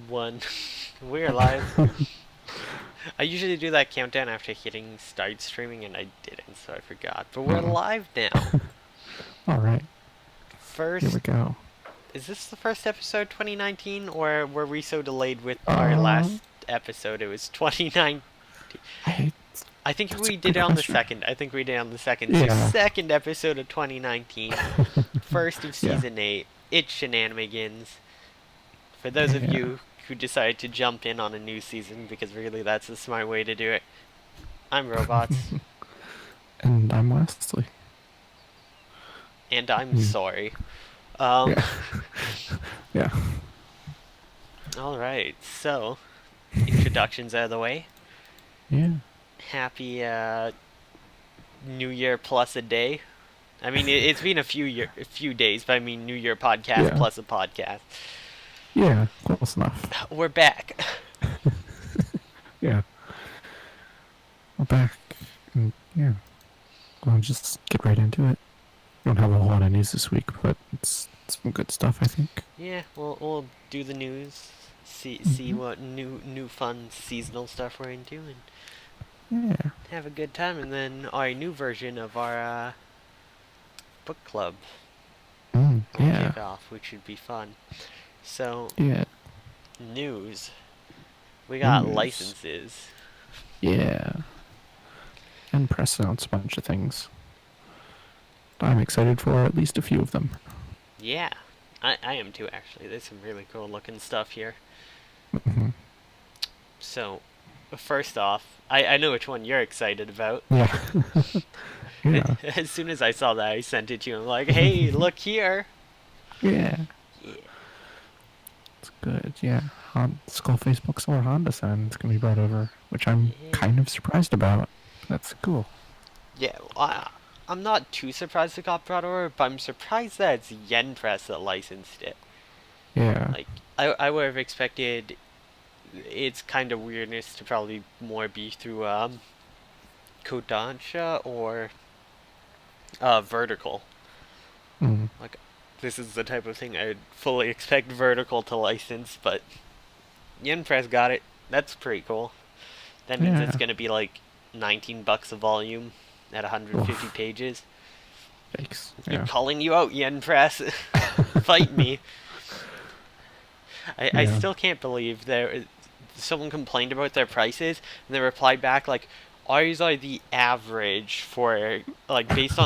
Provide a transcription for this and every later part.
One. We're live. I usually do that countdown after hitting start streaming, and I didn't, so I forgot. But we're Oh, live now. all right. Here we First, go. is this the first episode 2019, or were we so delayed with our Uh, last episode? It was 2019. I, I think that's a we did good it on the question. second. I think we did it on the second. So Yeah. second episode of 2019, first of Yeah. season 8. It's Shenanimegans. For those of Yeah. you who decide to jump in on a new season, because really that's the smart way to do it. I'm Robots. And I'm Wesley. And I'm Mm, sorry. Um, yeah. Yeah. alright, so, introductions out of the way. Yeah. Happy, New Year plus a day. I mean, it's been a few days, but I mean New Year podcast Yeah. plus a podcast. Yeah. Close enough. We're back. Yeah. We're back. And yeah. I'll just get right into it. Don't have a whole lot of news this week, but it's some good stuff, I think. Yeah, we'll do the news. See Hmm. what new fun seasonal stuff we're into, and Yeah. have a good time. And then our new version of our book club will Yeah. kick off, which should be fun. So, Yeah. news. We got News. licenses. Yeah. And press announced a bunch of things. I'm excited for at least a few of them. Yeah, I am too, actually. There's some really cool looking stuff here. Hmm. So, first off, I know which one you're excited about. Yeah. Yeah. As soon as I saw that, I sent it to you. I'm like, hey, look here. Yeah. Yeah. It's good. Yeah. Skullface Bookstore Honda sign is going to be brought over, which I'm Yeah. kind of surprised about. That's cool. Yeah, I'm not too surprised it got brought over, but I'm surprised that it's Yen Press that licensed it. Yeah. Like, I would have expected its kind of weirdness to probably more be through Kodansha or Vertical. Mm. Like, this is the type of thing I'd fully expect Vertical to license, but Yen Press got it. That's pretty cool. That means it's Yeah. gonna be like $19 a volume at 150 Oof. pages. Yikes. I'm Yeah. calling you out, Yen Press. Fight me. I Yeah. still can't believe someone complained about their prices and they replied back like, ours are the average for like based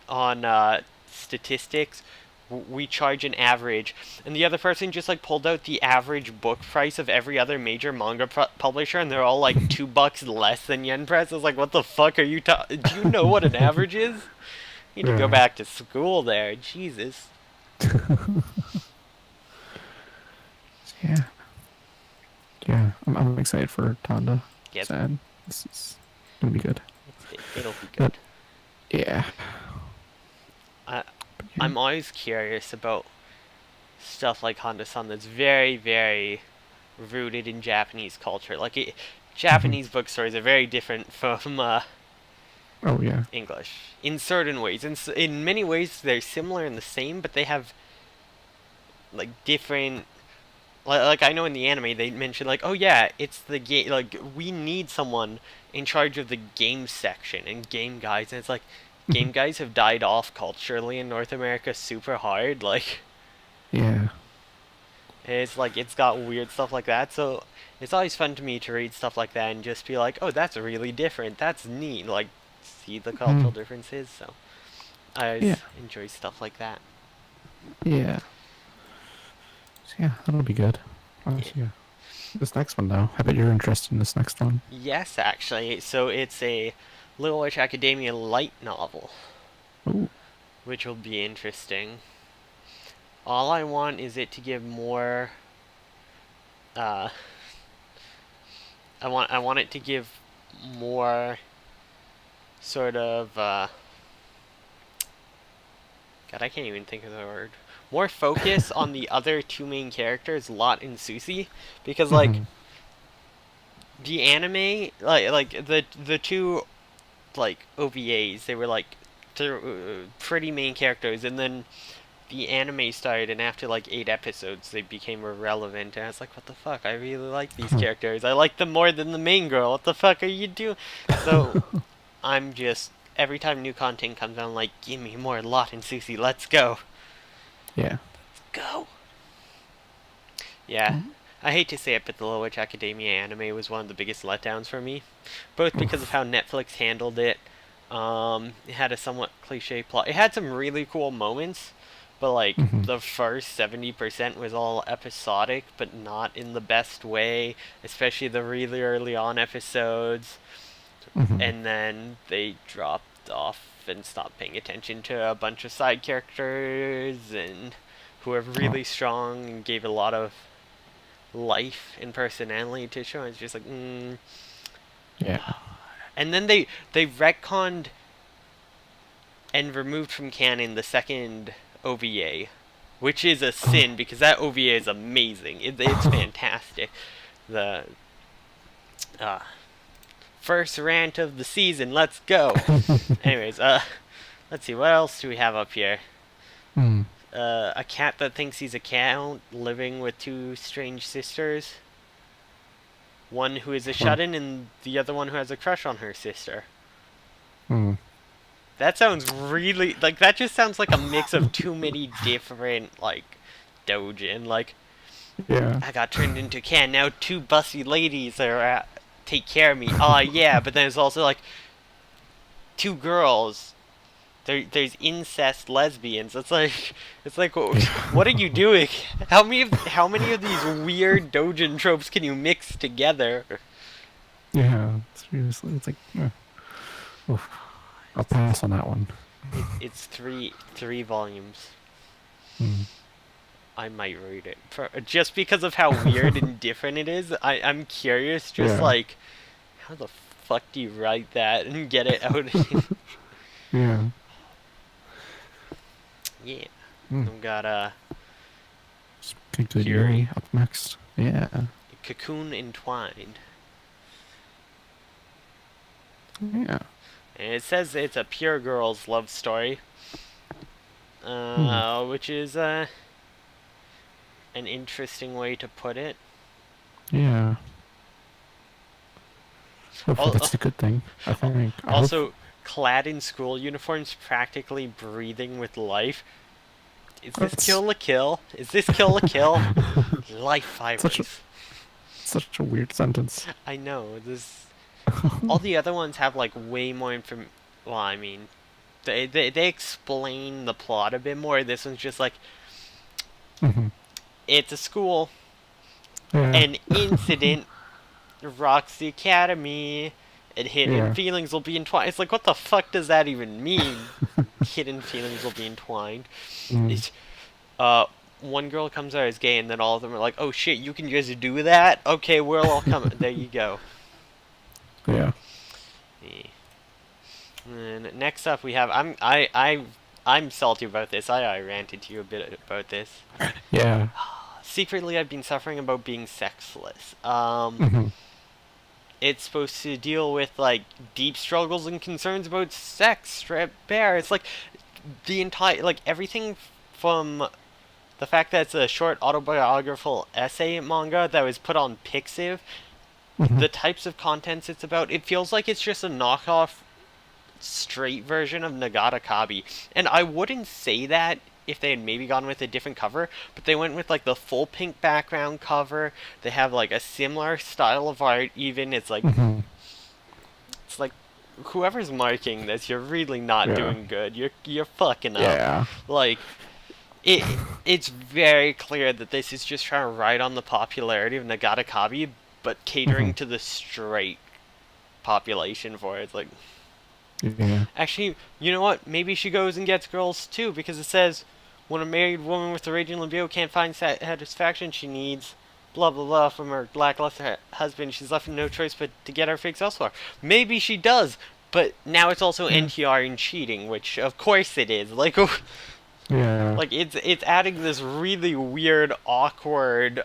on statistics. We charge an average, and the other person just like pulled out the average book price of every other major manga publisher, and they're all like $2 less than Yen Press. I was like, what the fuck are you talking? Do you know what an average is? You need to go Yeah. back to school there. Jesus. Yeah. Yeah. I'm excited for Tonda. Yes, Sad. This is going to be good. it'll be But good. yeah. I But yeah. I'm always curious about stuff like Honda-san that's very, very rooted in Japanese culture. Hmm. Japanese bookstores are very different from Oh, yeah. English in certain ways. In many ways, they're similar and the same, but they have like different. Like I know in the anime they mention like, oh yeah, it's the game. Like we need someone in charge of the game section and game guides, and it's like game guides have died off culturally in North America super hard. Like Yeah. it's like it's got weird stuff like that. So it's always fun to me to read stuff like that and just be like, oh, that's really different. That's neat. Like see the Hmm. cultural differences. So I always Yeah. enjoy stuff like that. Yeah. So yeah, that'll be good. Yeah. Yeah. This next one, though. I bet you're interested in this next one. Yes, actually. So it's a Little Witch Academia light novel, Ooh. which will be interesting. All I want is it to give more. Uh, I want it to give more sort of. God, I can't even think of the word. More focus on the other two main characters, Lot and Susie, because like Hmm. the anime, like the two like OVAs, they were like they're pretty main characters, and then the anime started, and after like 8 episodes, they became irrelevant. And I was like, what the fuck? I really like these characters. I like them more than the main girl. What the fuck are you doing? So I'm just every time new content comes out, I'm like, give me more Lot and Susie. Let's go. Yeah. Go. Yeah. Mm. I hate to say it, but the Little Witch Academia anime was one of the biggest letdowns for me, both because of how Netflix handled it. It had a somewhat cliche plot. It had some really cool moments, but like Mm-hmm. the first 70% was all episodic, but not in the best way, especially the really early on episodes. Mm-hmm. And then they dropped off and stopped paying attention to a bunch of side characters and who are Oh, really strong and gave a lot of life and personality to show. It's just like, yeah. And then they retconned and removed from canon the second OVA, which is a sin because that OVA is amazing. It's fantastic. The uh, first rant of the season. Let's go. Anyways, let's see what else do we have up here. Mm. A cat that thinks he's a cat living with two strange sisters. One who is a shut-in and the other one who has a crush on her sister. Mm. That sounds really like that just sounds like a mix of too many different like doujin. Like Yeah. I got turned into a cat. Now two bussy ladies are take care of me. Oh yeah, but then there's also like two girls. There's incest lesbians. It's like what are you doing? How many of these weird doujin tropes can you mix together? Yeah. Seriously, it's like, oof. I'll pass on that one. It's three volumes. Mm. I might read it just because of how weird and different it is. I'm curious, just Yeah. like how the fuck do you write that and get it out? Yeah. Yeah, Mm. I've got Good Curie. Yuri up next. Yeah. Cocoon Entwined, Yeah. and it says it's a pure girls' love story, which is an interesting way to put it. Yeah. Hopefully Al- that's a good thing. I think. I hope. Also, clad in school uniforms, practically breathing with life. Is this That's kill a kill? Is this kill a kill? Life such a fibers. such a weird sentence. I know this. All the other ones have like way more information. Well, I mean, they explain the plot a bit more. This one's just like Hmm. it's a school. Yeah. An incident rocks the academy. And hidden Yeah. feelings will be entwined. It's like, what the fuck does that even mean? Hidden feelings will be entwined. Mm. It's, one girl comes out as gay, and then all of them are like, "Oh shit, you can just do that? Okay, we'll all come." There you go. Yeah. Yeah. And next up, we have I'm salty about this. I ranted to you a bit about this. Yeah. Secretly, I've been suffering about being sexless. Hmm. It's supposed to deal with like deep struggles and concerns about sex, stripped bare. It's like the entire like everything from the fact that it's a short autobiographical essay manga that was put on Pixiv, Hmm. the types of contents it's about, it feels like it's just a knockoff straight version of Nagata Kabi. And I wouldn't say that if they had maybe gone with a different cover, but they went with like the full pink background cover. They have like a similar style of art even. It's like Hmm. whoever's marking this, you're really not Yeah. doing good. You're fucking up. Yeah. Like it's very clear that this is just trying to ride on the popularity of Nagata Kabi, but catering Mhm. to the straight population for it. It's like, Yeah. actually, you know what? Maybe she goes and gets girls too, because it says when a married woman with a raging libido can't find satisfaction she needs, blah blah blah, from her lackluster husband, she's left with no choice but to get her fix elsewhere. Maybe she does, but now it's also NTR and cheating, which of course it is. Like, Yeah. like it's adding this really weird, awkward,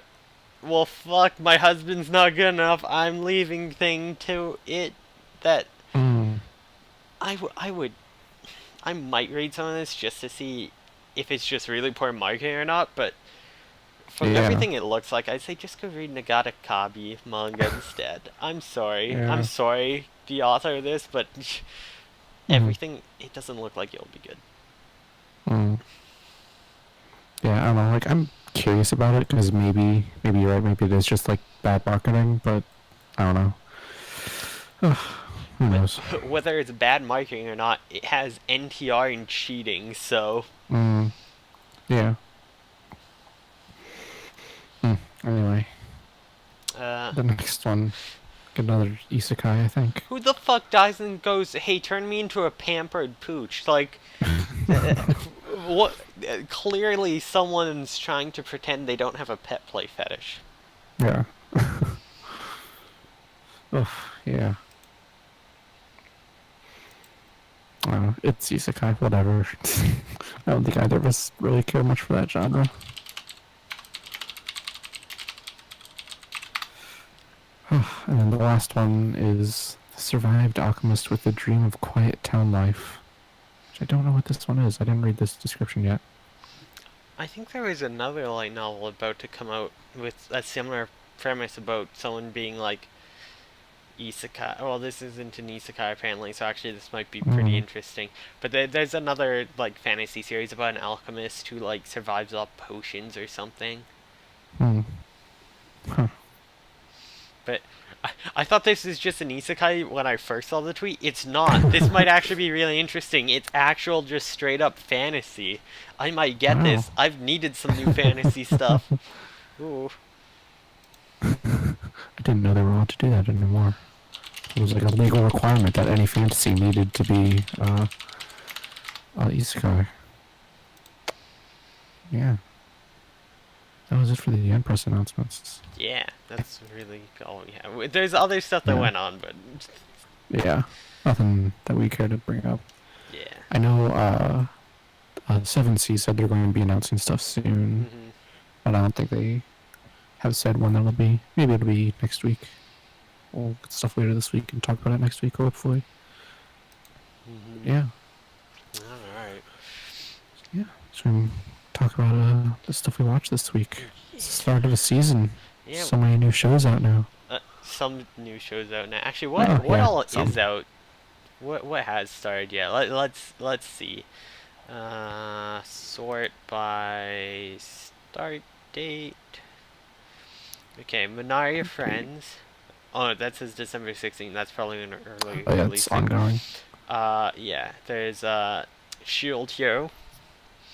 well, fuck, my husband's not good enough, I'm leaving thing to it. That Mm. I might read some of this just to see if it's just really poor marketing or not, but from Yeah. everything it looks like, I'd say just go read Nagata Kabi manga instead. I'm sorry. I'm Yeah. sorry, the author of this, but Mm. everything, it doesn't look like it'll be good. Mm. Yeah, I don't know. Like, I'm curious about it because maybe you're right. Maybe it is just like bad marketing, but I don't know. Ugh, who knows? Whether it's bad marketing or not, it has NTR and cheating, so. Mm. Yeah. Mm. Anyway, Uh, the next one, another isekai, I think. who the fuck dies and goes, hey, turn me into a pampered pooch? Like, uh, what? Clearly, someone's trying to pretend they don't have a pet play fetish. Yeah. Ugh. Yeah. I don't know. It's isekai, whatever. I don't think either of us really care much for that genre. And then the last one is The Survived Alchemist with a Dream of Quiet Town Life. Which I don't know what this one is. I didn't read this description yet. I think there was another light novel about to come out with a similar premise about someone being like isekai. Well, this isn't an isekai apparently, so actually this might be pretty Mm. interesting. But there's another like fantasy series about an alchemist who like survives off potions or something. Mm. Huh. But I thought this was just an isekai when I first saw the tweet. It's not. This might actually be really interesting. It's actual, just straight up fantasy. I might get Wow. this. I've needed some new fantasy stuff. Ooh. I didn't know they were allowed to do that anymore. It was like a legal requirement that any fantasy needed to be isekai. Yeah. That was it for the Empress announcements. Yeah, that's really all we have. There's other stuff that Yeah. went on, but Yeah. Nothing that we care to bring up. yeah. I know 7C said they're going to be announcing stuff soon, Hmm. but I don't think they have said when that'll be. Maybe it'll be next week. We'll get stuff later this week and talk about it next week, hopefully. Hmm. Yeah. All right. Yeah. So we can talk about the stuff we watched this week. It's the start of the season. Yeah. So many new shows out now. Some new shows out now. Actually, Oh, what yeah. all is Some. out? What has started yet? Let's see. Sort by start date. Okay, Minaria Friends. Oh, that says December 16th. That's probably an early Oh, yeah, release it's thing. ongoing. Yeah. There's Shield Hero.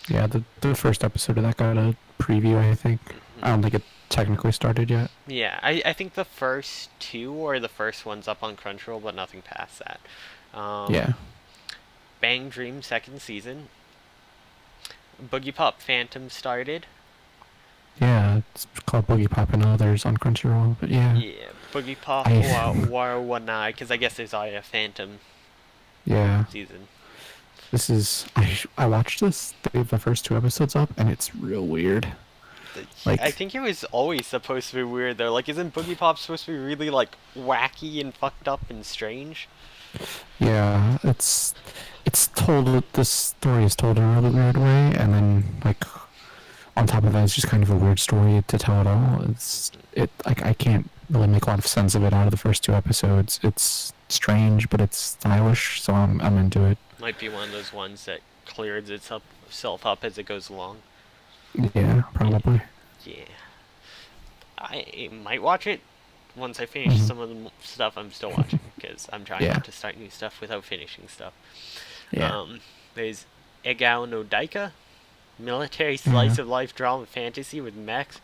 Yeah, the first episode of that got a preview, I think. I Hmm. don't think it technically started yet. Yeah, I think the first two or the first one's up on Crunchyroll, but nothing past that. Yeah. Bang Dream second season. Boogie Pop Phantom started. Yeah, it's called Boogie Pop and others on Crunchyroll, but yeah. Yeah, Boogie Pop I War One Night, because I guess there's already a Phantom yeah. season. This is I watched this. They have the first two episodes up, and it's real weird. I Like, think it was always supposed to be weird though. Like, isn't Boogie Pop supposed to be really like wacky and fucked up and strange? yeah, it's told. This story is told in a really weird way, and then like on top of that, it's just kind of a weird story to tell it all. It like I can't really make a lot of sense of it out of the first two episodes. It's strange, but it's stylish, so I'm into it. Might be one of those ones that clears itself up as it goes along. Yeah, Yeah, probably. yeah. I might watch it once I finish Hmm. some of the stuff I'm still watching, because I'm trying Yeah, not to start new stuff without finishing stuff. yeah, There's Egao no Daika, military yeah. slice of life drama fantasy with mechs.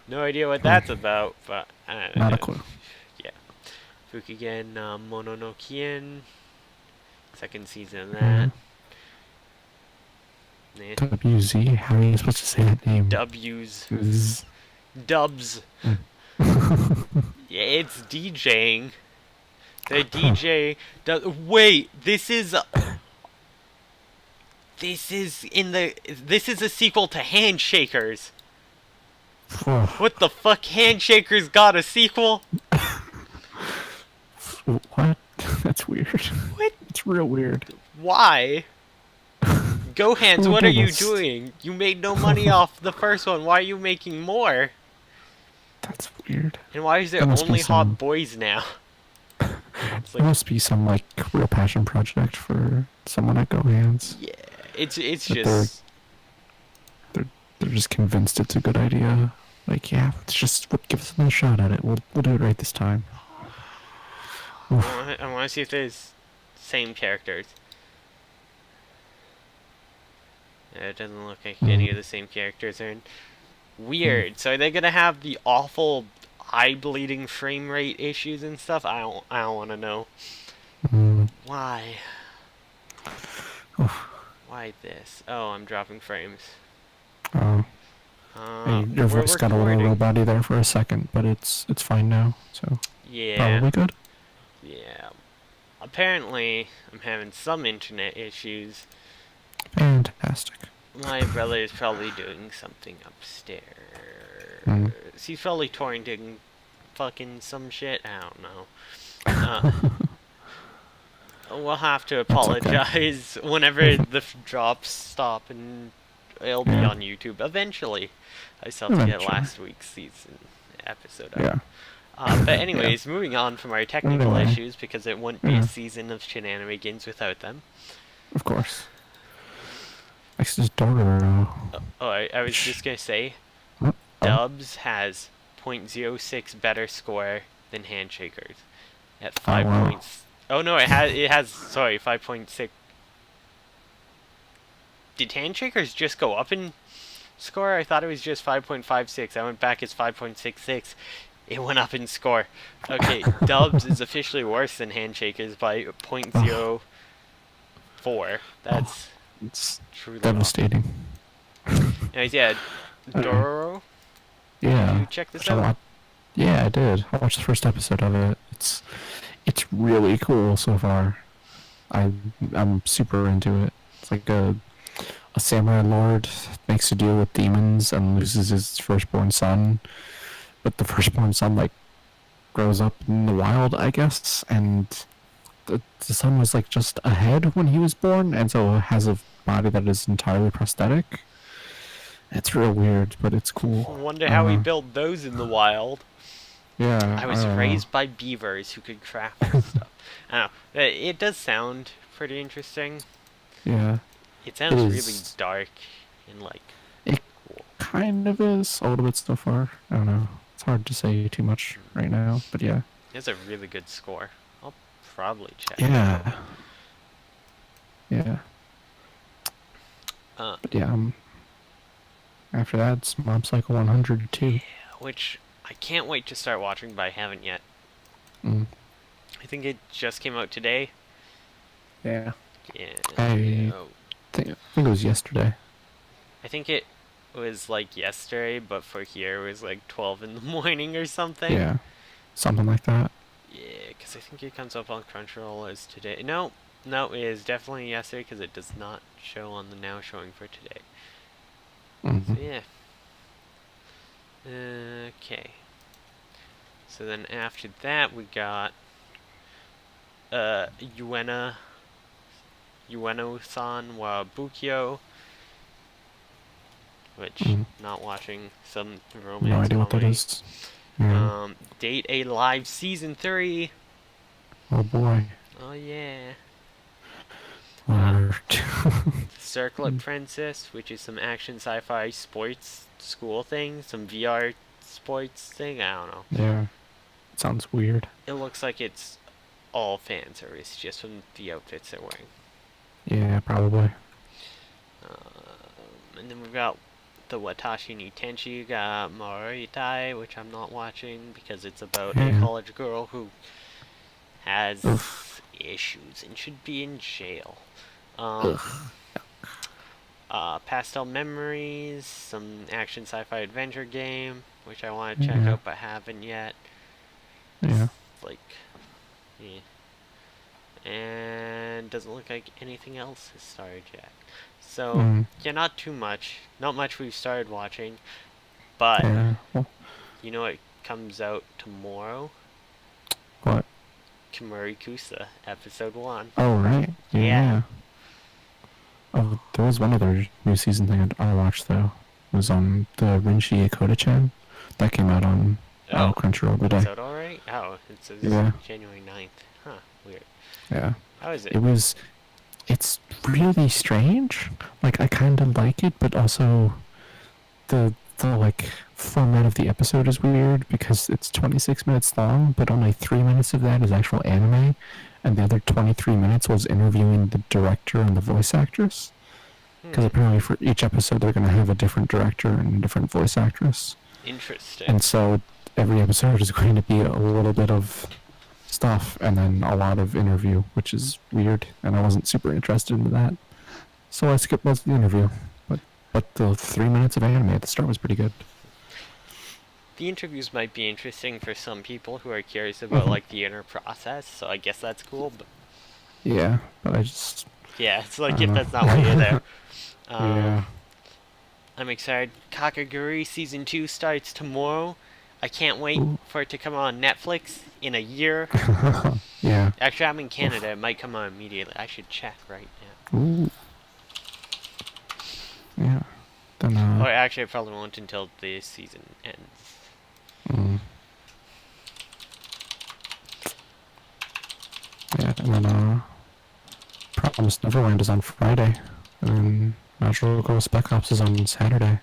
No idea what Hmm. that's about, but I don't Not a know. clue. Yeah. Fukigen Mononokien, second season of Yeah. that. Nah. WZ. How are you supposed to say that name? W's. Z. Dubs. Yeah, it's DJing. The Huh. DJ does. Wait, this is a sequel to Handshakers. Whoa. What the fuck? Handshakers got a sequel? What? That's weird. What? It's real weird. Why? Gohans, Who would what are do you this? doing? You made no money off the first one. Why are you making more? That's weird. And why is there There must be only hot some. boys now? It's There like, must be some like real passion project for someone at Go Hands. yeah, it's That they're just they're they're just convinced it's a good idea. Like, yeah, let's just give us another shot at it. We'll do it right this time. Oof. I want to see if there's same characters. It doesn't look like any of the same characters are in. Weird. So are they gonna have the awful eye bleeding frame rate issues and stuff? I don't want to know. Mm. Why? Oof. Why this? Oh, I'm dropping frames. Oh. Hey, your We're voice got a little recording. robot-y there for a second, but it's fine now. So Yeah. probably good. Yeah. Apparently, I'm having some internet issues. Fantastic. My brother is probably doing something upstairs. Mm. He's probably torrenting fucking some shit. I don't know. Uh, we'll have to That's okay. apologize whenever the drops stop, and it'll be Yeah. on YouTube eventually. I still have to get Eventually. last week's season episode up. Yeah. But anyways, moving on from our technical Anyway. issues, because it wouldn't be Yeah. a season of Shenanimegans without them. Of course. Next is Dororo. Oh, I was just gonna say, Oh. Dubs has 0.06 better score than Handshakers at Oh, 5 wow. points. Oh no, it has sorry, 5.6. Did Handshakers just go up in score? I thought it was just 5.56. I went back, it's 5.66. It went up in score. Okay, Dubs is officially worse than Handshakers by 0.04. That's It's truly devastating. awful. Anyways, yeah, Dororo. Did Yeah. you check this Watched a out? lot. Yeah, I did. I watched the first episode of it. It's really cool so far. I'm super into it. It's like a samurai lord makes a deal with demons and loses his firstborn son, but the firstborn son like grows up in the wild, I guess, and the son was like just a head when he was born, and so has a body that is entirely prosthetic. It's real weird, but it's cool. Wonder how he built those in the wild. Yeah, I was don't know. raised by beavers who could craft this stuff. I don't know. It does sound pretty interesting. Yeah, It sounds It really is. dark and like It- cool. kind of is a little bit so far. I don't know. It's hard to say too much right now, but yeah. It has a really good score. I'll probably check it out. Yeah. Yeah. Uh, But yeah, after that, it's Mob Psycho 100 too. which I can't wait to start watching, but I haven't yet. Mm. I think it just came out today. Yeah. Yeah. I think it was yesterday. I think it was like yesterday, but for here it was like 12 in the morning or something. Yeah. Something like that. Yeah, because I think it comes up on Crunchyroll as today. No, it is definitely yesterday because it does not show on the now showing for today. Hmm. So yeah. Okay. So then after that we got Ueno-san wa Bukyo, which Mhm. not watching, some No romance idea what that comedy. is. Yeah. Date A Live Season 3. Oh boy. Oh yeah. Whatever. Circlet Princess, which is some action sci-fi sports school thing, some VR sports thing, I don't know. Yeah. Sounds weird. It looks like it's all fan service just from the outfits they're wearing. Yeah, probably. And then we've got the Watashi ni Tenchi ga Morita, which I'm not watching because it's about a Yeah. college girl who has Oof. issues and should be in jail. Ugh. Pastel Memories, some action sci-fi adventure game, which I want to check Yeah. out but haven't yet. Yeah. Like, yeah. And doesn't look like anything else has started yet. So, Mm. yeah, not too much. Not much we've started watching. But, Yeah. Well, you know what comes out tomorrow? what? Kimuri Kusa, episode 1. Oh, right. Yeah. Yeah. Oh, Oh, there was one other new season thing I watched though. It was on the Rinshi Yakoda-chan. That came out on Oh, Crunchyroll it's today. out already? Oh, it says Yeah, January 9th. Huh, weird. yeah. How is it? It was. It's really strange. Like I kind of like it, but also the like format of the episode is weird because it's 26 minutes long, but only 3 minutes of that is actual anime, and the other 23 minutes was interviewing the director and the voice actress. Because Hmm, apparently for each episode they're going to have a different director and a different voice actress, interesting. and so every episode is going to be a little bit of stuff and then a lot of interview, which is weird, and I wasn't super interested in that. So I skipped most of the interview. But the 3 minutes of anime at the start was pretty good. The interviews might be interesting for some people who are curious about Hmm. like the inner process, so I guess that's cool. But Yeah, but I just yeah, it's I like don't if that's not why you're know. there. Yeah. I'm excited. Kakaguri season 2 starts tomorrow. I can't wait Ooh. for it to come on Netflix in a year. Yeah. Actually, I'm in Oof. Canada. It might come on immediately. I should check right now. Ooh. Yeah. Then Or actually, I probably won't until the season ends. mm, yeah, and then Promised Neverland is on Friday, and then Magical Girl Spec Ops is on Saturday.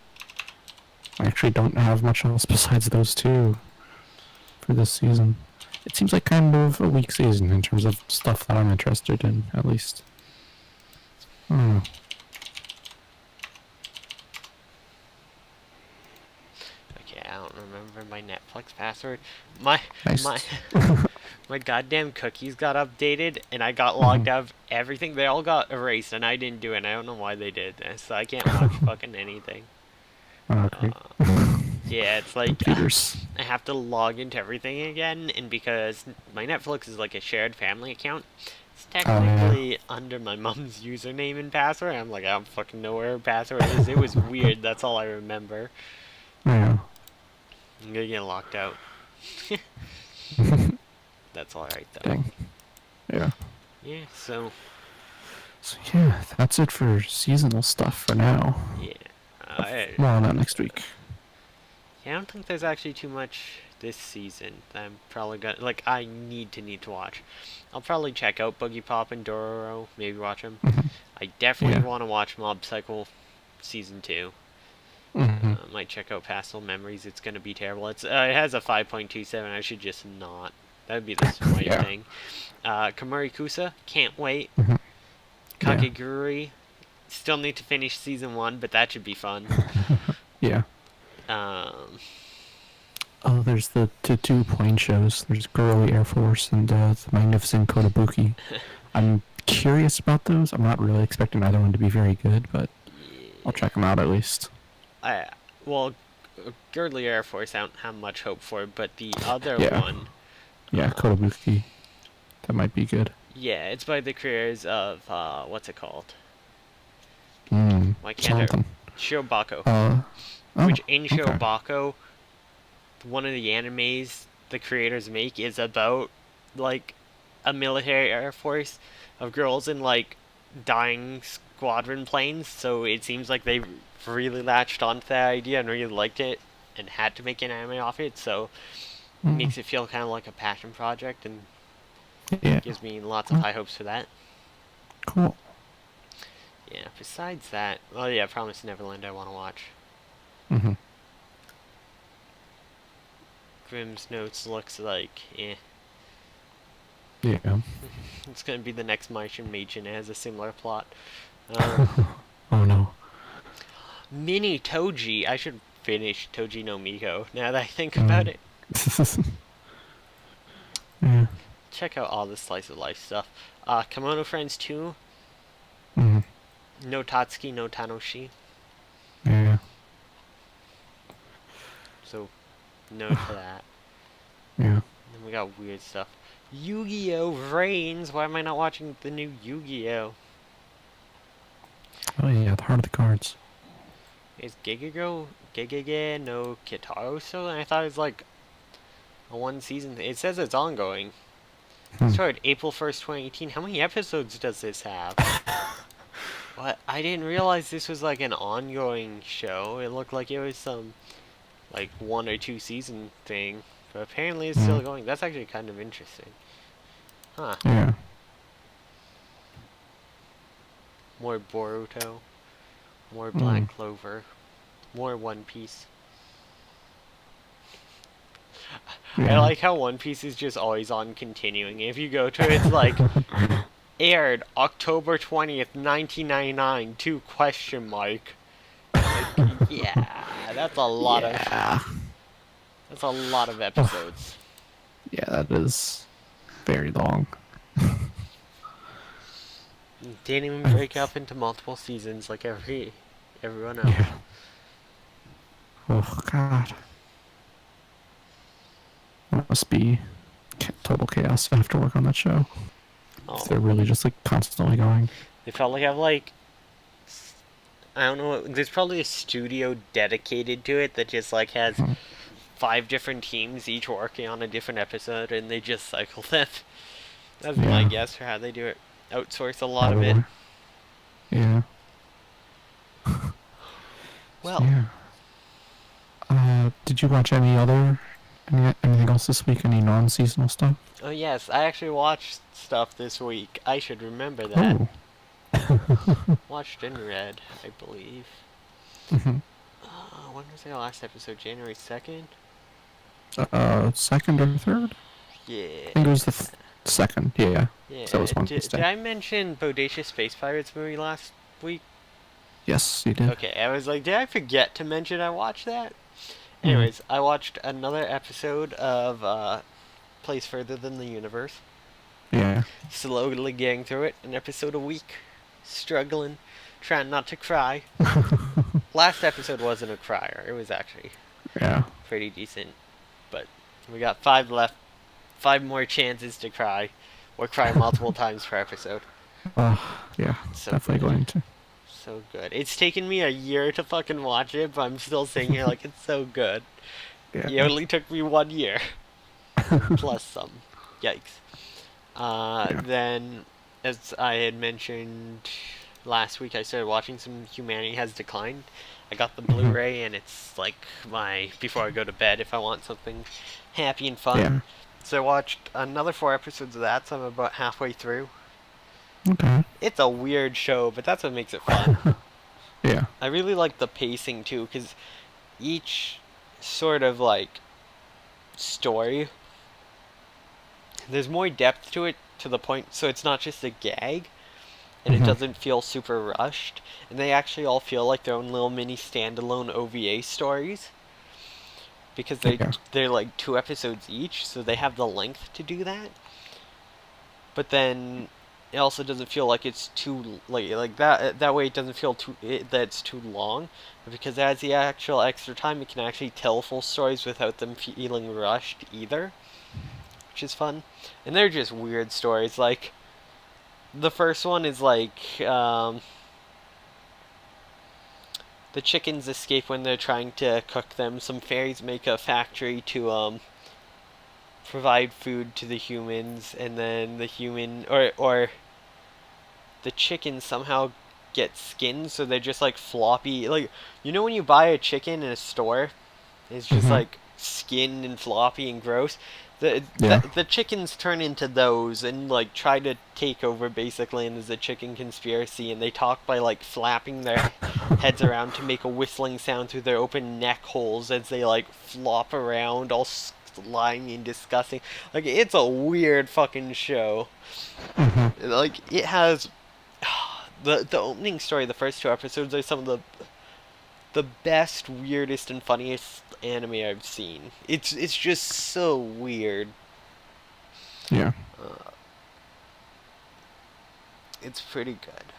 I actually don't have much else besides those two for this season. It seems like kind of a weak season in terms of stuff that I'm interested in, at least. I don't know. Okay, I don't remember my Netflix password. My Nice. my my goddamn cookies got updated, and I got Mhm. logged out of everything. They all got erased, and I didn't do it. And I don't know why they did this, so I can't watch fucking anything. Oh, great. Uh, yeah, it's like Computers. I have to log into everything again, and because my Netflix is like a shared family account, it's Oh, yeah. technically under my mom's username and password. I'm like, I don't fucking know where her password is. It was weird. That's all I remember. Yeah. I'm gonna get locked out. That's alright though. Dang. Yeah. Yeah, so So, yeah, that's it for seasonal stuff for now. yeah. I, More on that next week. yeah, I don't think there's actually too much this season that I'm probably gonna like. I need to watch. I'll probably check out Boogie Pop and Dororo. Maybe watch them. Hmm. I definitely Yeah. want to watch Mob Psycho season 2. Hmm. Might check out Pastel Memories. It's gonna be terrible. It has a 5.27. I should just not. That'd be the smart Yeah. thing. Kamari Kusa, can't wait. Hmm. Yeah. Kakegurui, still need to finish season 1, but that should be fun. Yeah. Um, Oh, there's the two plane shows. There's Girly Air Force and the Magnificent Kotobuki. I'm curious about those. I'm not really expecting either one to be very good, but I'll yeah. check them out at least. Well, Girdley Air Force, I don't have much hope for, but the other Yeah. one, Yeah, um, Kotobuki. That might be good. yeah, it's by the creators of, what's it called? Why can't I? Something. Shirobako. Oh, Which in okay. Shirobako, one of the animes the creators make is about, like, a military air force of girls in, like, dying squadron planes, so it seems like they really latched onto that idea and really liked it and had to make an anime off it, so it Mm, makes it feel kind of like a passion project and yeah. gives me lots of high hopes for that. Cool. Yeah, besides that, oh yeah, Promise Neverland I want to watch. Hmm. Grimm's Notes looks like, eh. Yeah. It's gonna be the next Martian Major and it has a similar plot. Oh no. Mini Toji, I should finish Toji no Miko now that I think about Mm. it. Yeah. Check out all the slice of life stuff. Kimono Friends 2, Hmm. no Tatsuki, no Tanoshi. Yeah. So, no to that. Yeah. Then we got weird stuff. Yu-Gi-Oh! Reigns! Why am I not watching the new Yu-Gi-Oh? Oh yeah, the heart of the cards. Is Gegege no Kitaro still? And I thought it was like a one season thing. It says it's ongoing. Hmm. Started April 1st, 2018. How many episodes does this have? What? I didn't realize this was like an ongoing show. It looked like it was some like 1 or 2 season thing, but apparently it's still Mm, going. That's actually kind of interesting. Huh. yeah. More Boruto, more Mm, Black Clover, more One Piece. I yeah. like how One Piece is just always on continuing. If you go to it, it's like aired October 20th, 1999 to question mark. Like, yeah, Yeah. that's a lot of Oh, episodes. yeah, that is very long. Didn't even break It's, up into multiple seasons like everyone else. yeah. Oh, God. That must be total chaos to have to work on that show. Because Oh, they're really just like constantly going. they probably have like I don't know. There's probably a studio dedicated to it that just like has Mm, 5 different teams, each working on a different episode, and they just cycle them. That's my yeah, guess for how they do it. Outsource a lot of it. probably. Yeah. So, Well, yeah. Did you watch anything else this week? Any non-seasonal stuff? oh yes, I actually watched stuff this week. I should remember that. Oh. Watched and read, I believe. Hmm. When was the last episode? January 2nd? Second or third? I think it Yeah. was the second. Yeah. So that Yeah. was Did Wednesday. I mention Bodacious Space Pirates movie last week? Yes, you did. Okay, I was like, did I forget to mention I watched that? Mm. Anyways, I watched another episode of Place Further Than the Universe. Yeah. Slowly getting through it, an episode a week. Struggling, trying not to cry. Last episode wasn't a crier, it was actually Yeah. pretty decent. But we got 5 left, 5 more chances to cry, or cry multiple times per episode. Uh, yeah. So Definitely good. going to. So good. It's taken me a year to fucking watch it, but I'm still sitting here like it's so good. It Yeah. only took me 1 year. Plus some. Yikes. Yeah. Then, as I had mentioned last week, I started watching some Humanity Has Declined. I got the Hmm. Blu-ray, and it's like my before I go to bed if I want something happy and fun. Yeah. So I watched another 4 episodes of that, so I'm about halfway through. Okay. It's a weird show, but that's what makes it fun. Yeah. I really like the pacing too, because each sort of like story, there's more depth to it to the point, so it's not just a gag, and it Hmm. doesn't feel super rushed, and they actually all feel like their own little mini standalone OVA stories because Yeah. they're like 2 episodes each, so they have the length to do that. But then it also doesn't feel like it's too like that way it doesn't feel that it's too long, but because it has the actual extra time, it can actually tell full stories without them feeling rushed either, which is fun. And they're just weird stories. Like the first one is like the chickens escape when they're trying to cook them. Some fairies make a factory to provide food to the humans, and then the human or the chickens somehow get skins, so they're just like floppy. Like when you buy a chicken in a store, it's just Hmm. like skinned and floppy and gross. Yeah. The chickens turn into those and like try to take over basically, and there's a chicken conspiracy, and they talk by like flapping their heads around to make a whistling sound through their open neck holes as they like flop around all slimy and disgusting. Like it's a weird fucking show. Hmm. Like it has the opening story, the first 2 episodes are some of the best, weirdest, and funniest anime I've seen. It's just so weird. Yeah. Uh, it's pretty good.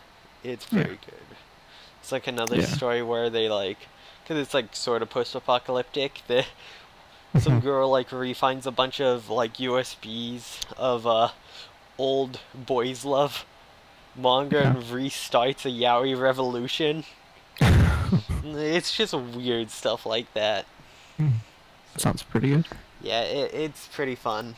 It's Yeah. very good. It's like another Yeah. story where they like, because it's like sort of post-apocalyptic. Some Hmm. girl like refinds a bunch of like USBs of old boys love manga Yeah. and restarts a yaoi revolution. It's just weird stuff like that. Sounds pretty good. Yeah, it's pretty fun.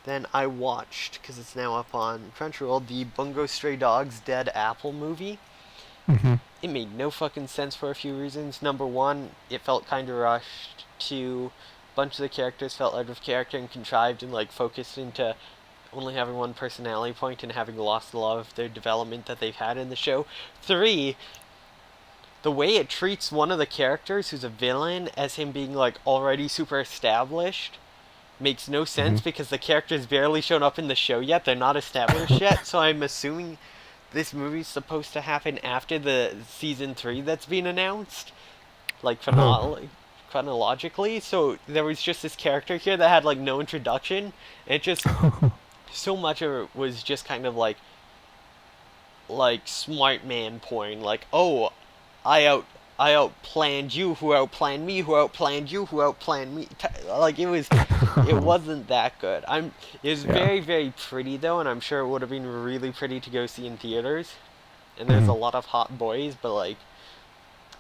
then I watched, because it's now up on Crunchyroll, the Bungo Stray Dogs Dead Apple movie. Mm-hmm. It made no fucking sense for a few reasons. Number one, it felt kind of rushed. Two, a bunch of the characters felt out of character and contrived and like focused into only having one personality point and having lost a lot of their development that they've had in the show. Three, the way it treats one of the characters who's a villain as him being like already super established makes no sense because the character's barely shown up in the show yet. They're not established yet, so I'm assuming this movie's supposed to happen after the season 3 that's been announced, like chronologically. So there was just this character here that had like no introduction, and it just so much of it was just kind of like smart man porn, like, oh, I outplanned you, who outplanned me, who outplanned you, who outplanned me. Like it wasn't that good. It was very, very pretty though, and I'm sure it would have been really pretty to go see in theaters. And there's a lot of hot boys, but like,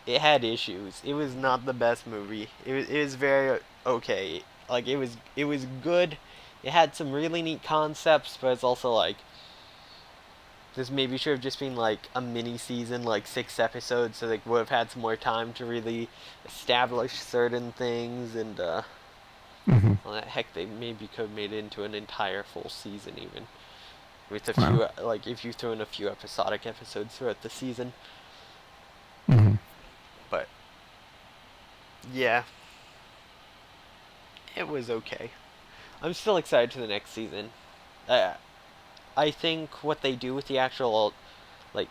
it had issues. It was not the best movie. It was very okay. Like it was good. It had some really neat concepts, but it's also like, this maybe should have just been like a mini season, like 6 episodes, so they would have had some more time to really establish certain things. And well, heck, they maybe could have made it into an entire full season even, with a few like if you throw in a few episodic episodes throughout the season. But yeah, it was okay. I'm still excited to the next season. I think what they do with the actual, like,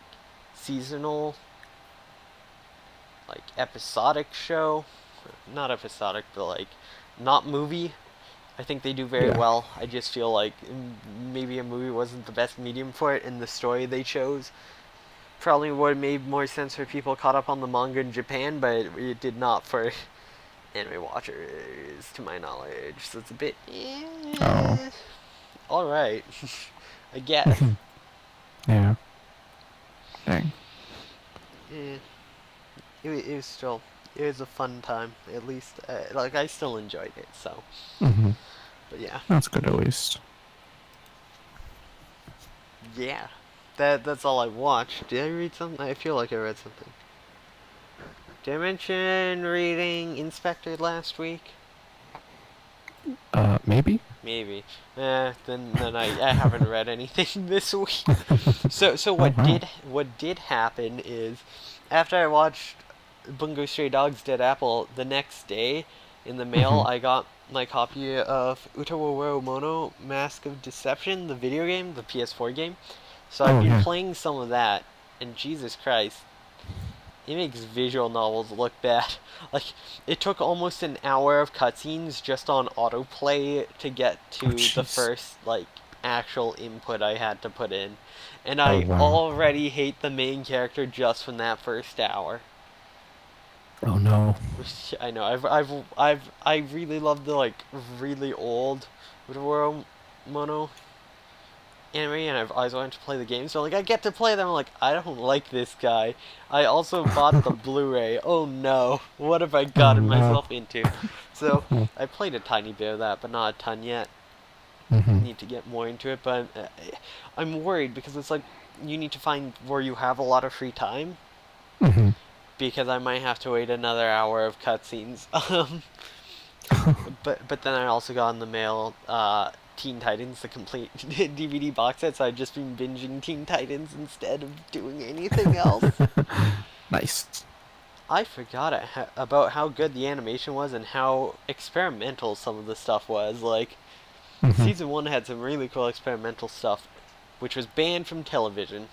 seasonal, like, episodic show, not episodic, but, like, not movie, I think they do very well. I just feel like maybe a movie wasn't the best medium for it, and the story they chose probably would have made more sense for people caught up on the manga in Japan, but it did not for anime watchers, to my knowledge, so it's a bit, alright. I guess. Yeah. Dang. Yeah. It was still, it was a fun time. At least, like, I still enjoyed it. So. But yeah. That's good at least. Yeah. That's all I watched. Did I read something? I feel like I read something. Did I mention reading Inspector last week? Maybe. Maybe. Then I haven't read anything this week. So what did happen is, after I watched Bungo Stray Dogs Dead Apple, the next day in the mail I got my copy of Utaworo Mono Mask of Deception, the video game, the PS4 game. So I've been playing some of that, and Jesus Christ, it makes visual novels look bad. Like, it took almost an hour of cutscenes just on autoplay to get to the first, like, actual input I had to put in. And I already hate the main character just from that first hour. Oh no. I know, I really love the, like, really old Utaworo Mono anime, and I've always wanted to play the game, so like I get to play them. I'm like, I don't like this guy. I also bought the Blu-ray. Oh no, what have I gotten myself into? So I played a tiny bit of that, but not a ton yet. Need to get more into it, but I'm worried because it's like you need to find where you have a lot of free time, because I might have to wait another hour of cutscenes. But then I also got in the mail Teen Titans, the complete DVD box set, so I've just been binging Teen Titans instead of doing anything else. Nice. I forgot about how good the animation was and how experimental some of the stuff was. Like, Season 1 had some really cool experimental stuff, which was banned from television.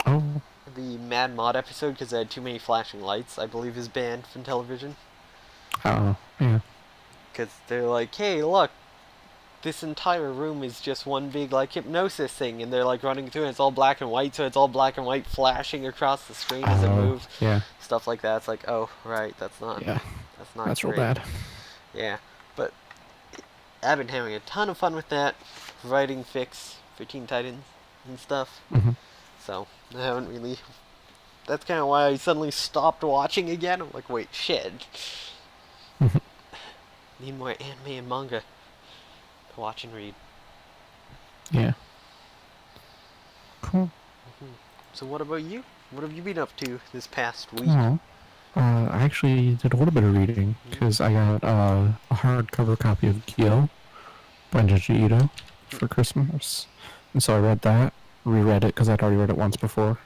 Oh. The Mad Mod episode, because it had too many flashing lights, I believe is banned from television. Oh, yeah. Because they're like, hey, look, this entire room is just one big, like, hypnosis thing, and they're, like, running through, and it's all black and white, so it's all black and white flashing across the screen as it moves. Yeah. Stuff like that. It's like, oh, right, that's not That's great. real bad. Yeah, but I've been having a ton of fun with that, writing fics for Teen Titans and stuff. So, I haven't really... That's kind of why I suddenly stopped watching again. I'm like, wait, shit. Need more anime and manga to watch and read. Yeah. Cool. Mhm. So what about you? What have you been up to this past week? Well, I actually did a little bit of reading Mhm. because I got a hardcover copy of Gyo by Junji Ito for Christmas, and so I read that, reread it because I'd already read it once before,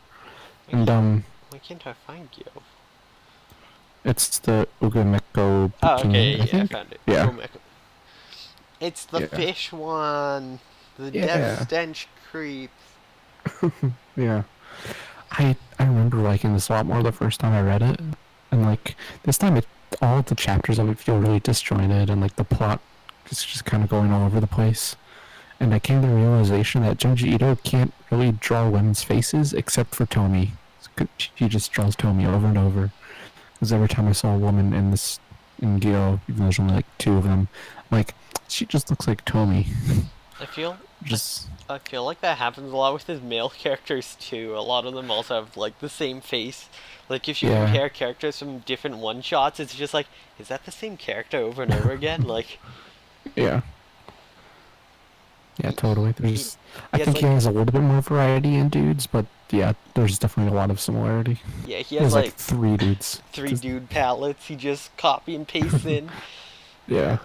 Why and can't why can't I find you? it's the Ugameko Oh, Bikini, okay, I yeah, I think. found it. Yeah, Gomeko. It's the yeah, fish one. The death yeah, stench creep. yeah. I remember liking this a lot more the first time I read it, and like this time, all of the chapters of it feel really disjointed, and like the plot is just kind of going all over the place. And I came to the realization that Junji Ito can't really draw women's faces except for Tomi. He just draws Tomi over and over. Because every time I saw a woman in Gyo, even though there's only like two of them, I'm like, she just looks like Tomi. I feel I, Just I feel like that happens a lot with his male characters too. A lot of them also have like the same face. Like if you yeah, compare characters from different one shots, it's just like, is that the same character over and over again? Like yeah, yeah, he totally. he, I he has think he like has a little bit more variety in dudes, but yeah, there's definitely a lot of similarity. yeah, he He has has like like three dudes. three Just dude palettes. He just copy and pastes in. yeah,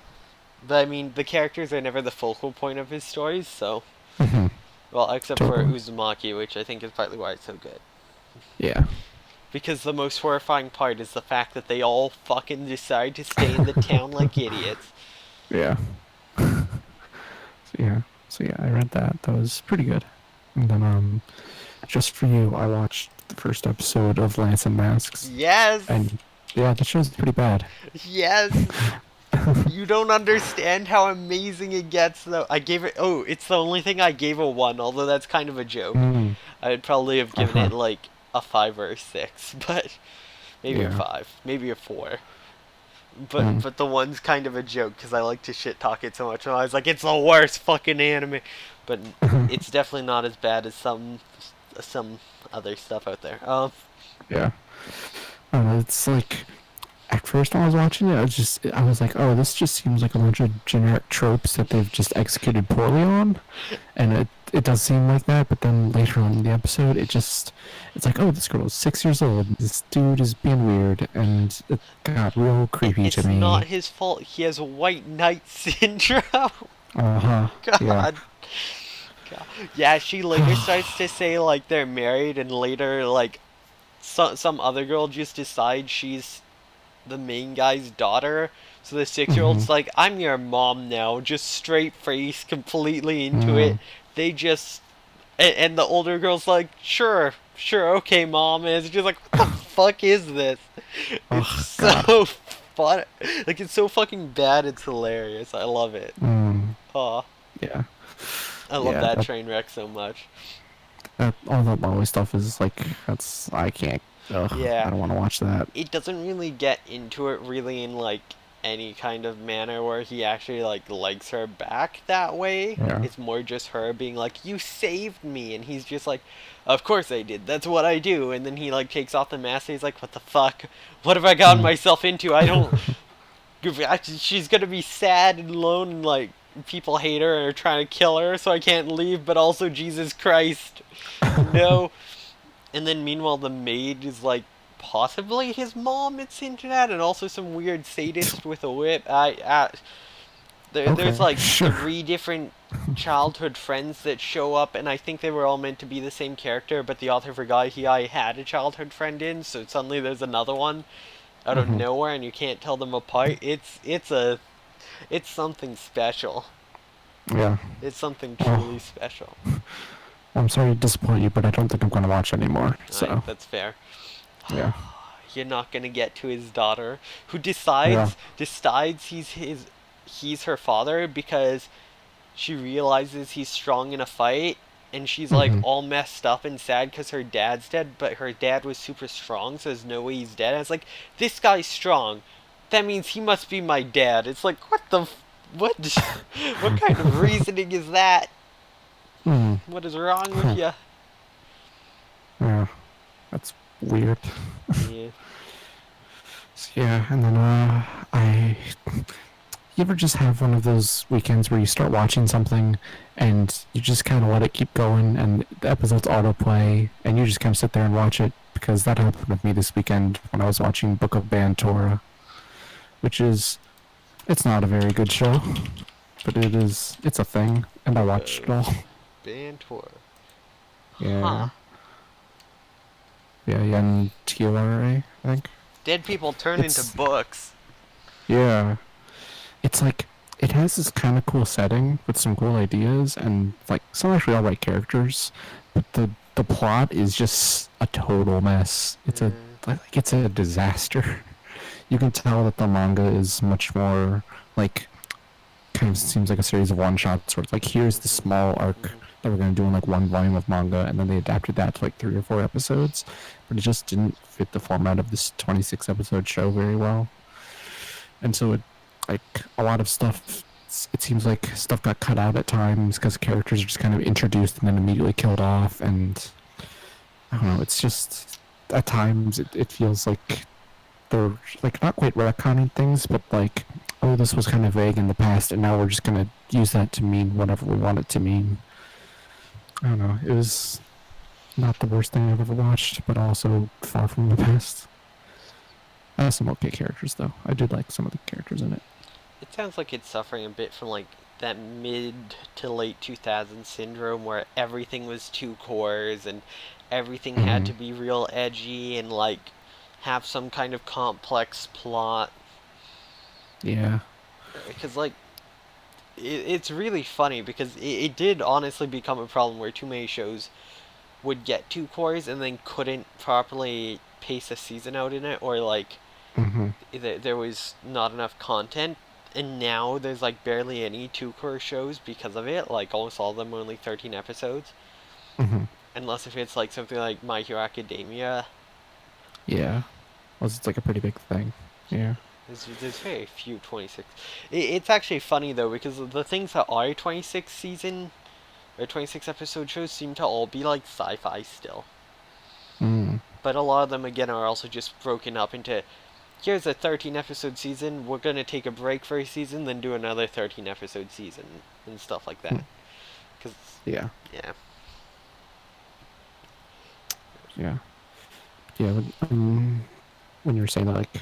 But I mean, the characters are never the focal point of his stories, so hmm well, except for totally. Uzumaki, which I think is partly why it's so good. Yeah, Because the most horrifying part is the fact that they all fucking decide to stay in the town like idiots. yeah. Yeah. So yeah, I read that. That was pretty good. And then just for you, I watched the first episode of Lance and Masks, Yes! and yeah, the show's pretty bad. Yes! You don't understand how amazing it gets, though. I gave it. Oh, it's the only thing I gave a 1, although that's kind of a joke. Mm. I'd probably have Uh given huh. it like a 5 or a 6, but maybe a Yeah. 5, maybe a 4. Mm. But the one's kind of a joke because I like to shit talk it so much. And I was like, it's the worst fucking anime, but it's definitely not as bad as some other stuff out there. Yeah. It's like at first when I was watching it, I was like, oh, this just seems like a bunch of generic tropes that they've just executed poorly on, and it does seem like that. But then later on in the episode, it's like, oh, this girl is 6 years old. This dude is being weird, and it got real creepy to it's not me. his fault. He has white knight syndrome. Uh huh. Yeah. God. God. Yeah, she later starts to say like they're married, and later like some other girl just decides she's the main guy's daughter. So the 6-year-old's Mhm. like, I'm your mom now, just straight face, completely into it. Mm. They just. And the older girl's like, sure, sure, okay, mom. And it's just like, what the fuck is this? It's Oh God. so fun. Like, it's so fucking bad, it's hilarious. I love it. Mm. Oh, Yeah. I love Yeah. that train wreck so much. That all that Molly stuff is like I can't. Ugh. Yeah, I don't want to watch that. it doesn't really get into it really in like any kind of manner where he actually like likes her back that way. Yeah. It's more just her being like, "You saved me," and he's just like, "Of course I did. That's what I do." And then he like takes off the mask. And he's like, "What the fuck? What have I gotten Mm. myself into? I don't." She's gonna be sad and alone, and like people hate her and are trying to kill her, so I can't leave. But also, Jesus Christ, no. And then meanwhile, the maid is like possibly his mom. It's hinted at, and also some weird sadist with a whip. There's Okay. like Sure. 3 different childhood friends that show up, and I think they were all meant to be the same character, but the author forgot I had a childhood friend in, so suddenly there's another one out of Mhm. nowhere, and you can't tell them apart. It's something special. Yeah. It's something Well, truly special. I'm sorry to disappoint you, but I don't think I'm gonna watch anymore. Right, So that's fair. yeah. You're not gonna get to his daughter, who Yeah. decides he's her father because she realizes he's strong in a fight, and she's like Mhm. all messed up and sad because her dad's dead, but her dad was super strong, so there's no way he's dead. And it's like, this guy's strong, that means he must be my dad. It's like, what what kind of reasoning is that? Hmm. What is wrong with Huh. you? Yeah. That's weird. Yeah. So, yeah, and then I you ever just have one of those weekends where you start watching something and you just kind of let it keep going and the episodes autoplay and you just kind of sit there and watch it? Because that happened with me this weekend when I was watching Book of Bantora, which is, it's not a very good show, but it's a thing, and I watched it all. Bantor. Huh. Yeah. Yeah, yeah, and TLRA, I think. Dead people turn into It's, books. yeah. It's like, it has this kind of cool setting with some cool ideas and like some actually alright characters, but the plot is just a total mess. It's a disaster. You can tell that the manga is much more like kind of seems like a series of one shots where it's like here's the small arc that we're gonna do in like one volume of manga, and then they adapted that to like 3 or 4 episodes, but it just didn't fit the format of this 26 episode show very well, and so it like a lot of stuff. It seems like stuff got cut out at times because characters are just kind of introduced and then immediately killed off, and I don't know. It's just at times it feels like they're like not quite retconning things, but like, oh, this was kind of vague in the past, and now we're just gonna use that to mean whatever we want it to mean. I don't know. It was not the worst thing I've ever watched, but also far from the best. It has some okay characters though. I did like some of the characters in it. It sounds like it's suffering a bit from like that mid to late 2000s syndrome where everything was two cores and everything had to be real edgy and like have some kind of complex plot. Yeah. Because like it's really funny because it did honestly become a problem where too many shows would get two cores and then couldn't properly pace a season out in it, or like Mhm. there was not enough content. And now there's like barely any two core shows because of it. Like almost all of them are only 13 episodes, Mhm. unless if it's like something like My Hero Academia. Yeah. Well, it's like a pretty big thing. Yeah. There's very few 26. It's actually funny though because the things that are 26 season or 26 episode shows seem to all be like sci-fi still. Mm. But a lot of them again are also just broken up into here's a 13 episode season, we're gonna take a break for a season, then do another 13 episode season and stuff like that. Cause Yeah. yeah, Yeah. Yeah. When you were saying that, like,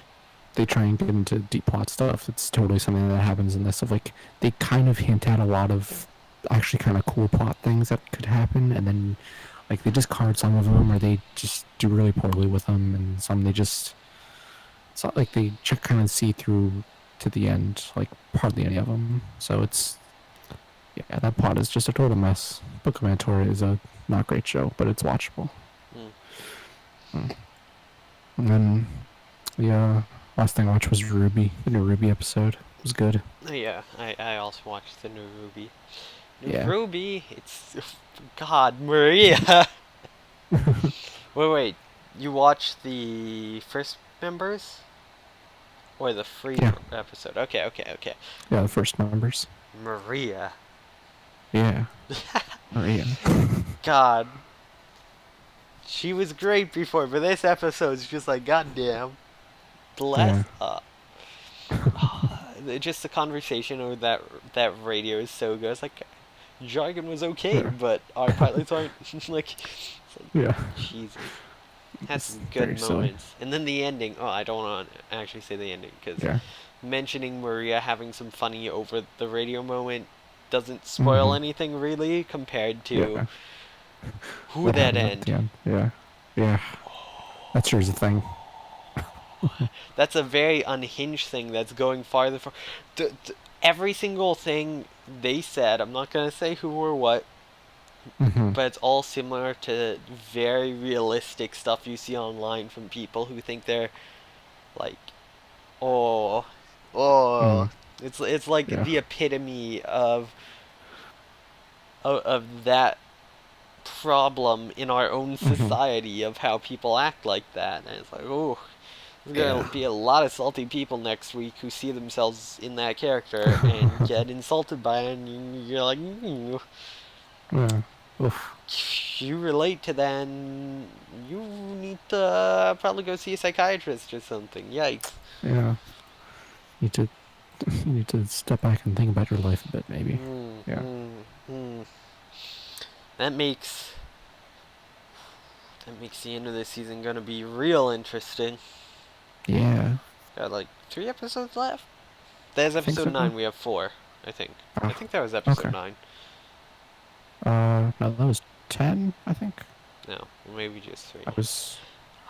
they try and get into deep plot stuff, it's totally something that happens in this. Of like, they kind of hint at a lot of actually kind of cool plot things that could happen, and then like they discard some of them, or they just do really poorly with them, and some they just it's not like they check kind of see through to the end, like hardly any of them. So it's yeah, that plot is just a total mess. Book of Mantora is a not great show, but it's watchable. mm. Mm. And then yeah, last thing I watched was Ruby. The new Ruby episode it was good. Yeah. I also watched the new Ruby. New Yeah. Ruby, it's God Maria. Wait, you watched the first members or the free Yeah. episode? Okay. Yeah, the first members. Maria. Yeah. Maria. God, she was great before, but this episode's just like goddamn. Bless up. Just the conversation over that radio is so good. It's like jargon was okay, Yeah. but our pilots aren't. like, it's like Yeah. Jesus. Has It's some very good silly. moments. And then the ending. Oh, I don't want to actually say the ending because Yeah. mentioning Maria having some funny over the radio moment doesn't spoil anything really compared to Yeah. who What that happened at end. the end. Yeah. Yeah. That sure is a thing. That's a very unhinged thing that's going farther for every single thing they said. I'm not gonna say who or what, Mm-hmm. but it's all similar to very realistic stuff you see online from people who think they're like, oh, oh. Mm. It's like Yeah. the epitome of that problem in our own society of how people act like that, and it's like, oh, there's gonna Yeah. be a lot of salty people next week who see themselves in that character and get insulted by it, and you're like, Yeah. Oof. you relate to that, and you need to probably go see a psychiatrist or something. Yikes. Yeah. Need to You need to step back and think about your life a bit, maybe. Mm, Yeah. mm, mm. That makes the end of this season gonna be real interesting. Yeah. Got like 3 episodes left. There's I think episode so. 9. We have 4. I think. I Oh, think that was episode okay. 9. No, that was 10, I think. No, maybe just 3. I was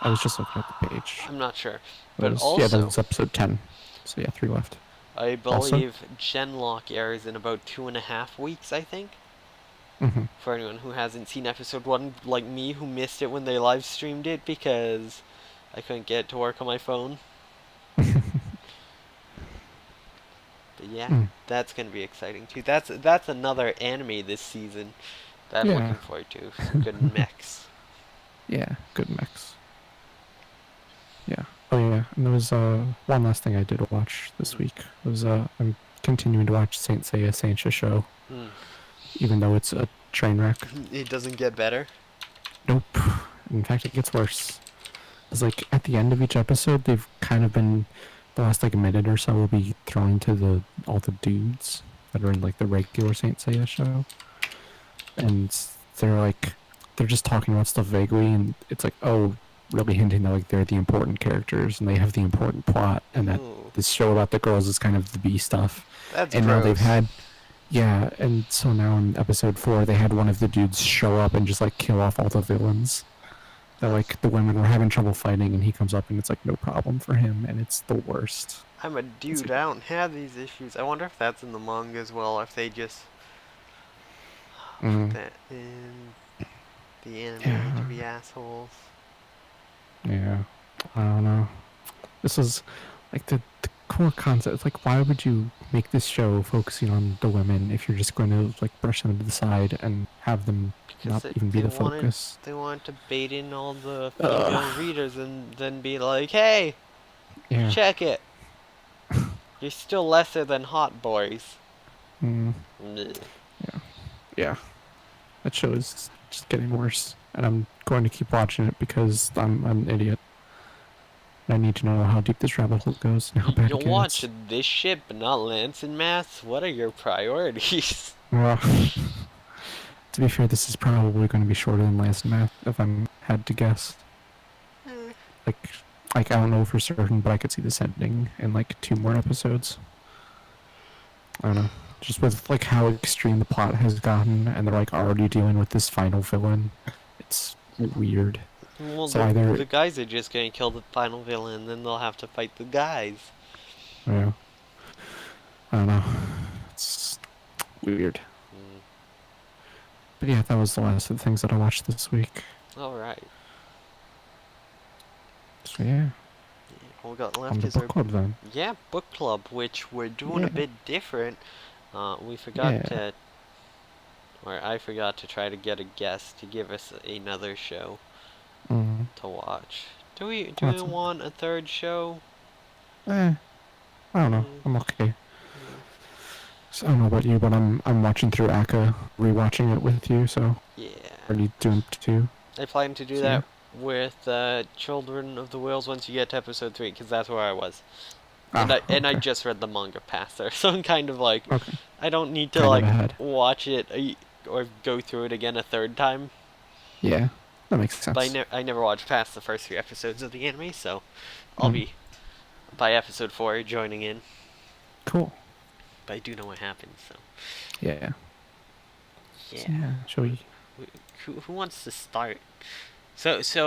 I was just looking at the page. I'm not sure. It But was, yeah, that also, was episode 10. So yeah, 3 left. I Also, believe Genlock airs in about 2.5 weeks, I think. hmm For anyone who hasn't seen episode 1, like me, who missed it when they live streamed it because I couldn't get it to work on my phone. But yeah, mm, that's gonna be exciting too. That's another anime this season that I'm yeah, looking forward to. Some good mechs. yeah, good mix. Yeah. Oh yeah, and there was one last thing I did watch this Mm. week. It was I'm continuing to watch Saint Seiya Saint Show, Mm. even though it's a train wreck. It doesn't get better. Nope. In fact, it gets worse. It's like at the end of each episode, they've kind of been the last like a minute or so will be thrown to the all the dudes that are in like the regular Saint Seiya show, and they're just talking about stuff vaguely, and it's like, oh, really hinting that like they're the important characters and they have the important plot, and that Ooh, this show about the girls is kind of the B stuff. that's And now they've gross. had, yeah, and so now in episode 4 they had one of the dudes show up and just like kill off all the villains. That like the women were having trouble fighting, and he comes up and it's like no problem for him, and it's the worst. I'm a It's dude. like, I don't have these issues. I wonder if that's in the manga as well. Or if they just put mm, that in the anime to yeah, be assholes. yeah, I don't know. This is like the core concept. It's like, why would you make this show focusing on the women if you're just going to like brush them to the side and have them Because not even be they the wanted focus? to bait in all the female Ugh. readers and then be like, hey, Yeah. check it. You're still lesser than hot boys. Mm, Blech. yeah. Yeah. That show is just getting worse, and I'm going to keep watching it because I'm an idiot. I need to know how deep this rabbit hole goes and how bad You'll it watch gets. this shit, but not Lance and Maths? What are your priorities? Well, to be fair, this is probably going to be shorter than last math if I'm had to guess. Eh, Like, like I don't know for certain, but I could see this ending in like 2 more episodes. I don't know. Just with like how extreme the plot has gotten, and they're like already dealing with this final villain. It's weird. well, So the either, guys are just gonna kill the final villain, and then they'll have to fight the guys. yeah, I don't know. It's weird. Mm. But yeah, that was the last of the things that I watched this week. Alright. So yeah, All we got on left the is book our club then. book club, which we're doing a Yeah, bit different. We forgot yeah. to, or I forgot to try to get a guest to give us another show Mm, to watch. Do we that's want a third show? I don't know. Mm, I'm okay. mm, So I don't know about you, but I'm watching through Akka, rewatching it with you. So yeah. are you doing too? I plan to do So yeah. that with Children of the Whales once you get to episode 3, because that's where I was. And Ah, I okay. just read the manga past there, so I'm kind of like, Okay. I don't need to Kind of like ahead. watch it or go through it again a third time. Yeah, that makes But sense. I never watched past the first 3 episodes of the anime, so I'll Mm, be by episode 4 joining in. cool. But I do know what happens, so Yeah. So yeah. yeah. Shall we? Who wants to start?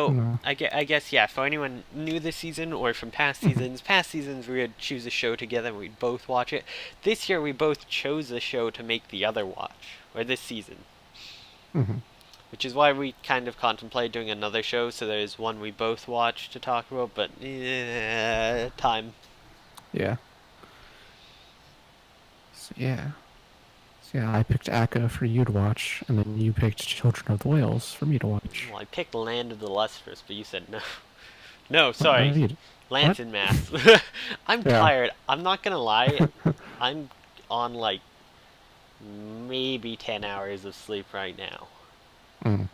I don't So know. I guess yeah. For anyone new this season or from Mhm, past seasons we would choose a show together and we'd both watch it. This year we both chose a show to make the other watch, or this season, mhm. which is why we kind of contemplate doing another show. So there's one we both watch to talk about, but time. Yeah. So yeah. So yeah, I picked Akka for you to watch, and then you picked Children of the Whales for me to watch. Well, I picked Land of the Lustrous, but you said no. No, What? No, sorry. you. What? Lance and Maths. I'm Yeah. tired. I'm not gonna lie. I'm on like maybe 10 hours of sleep right now Mm.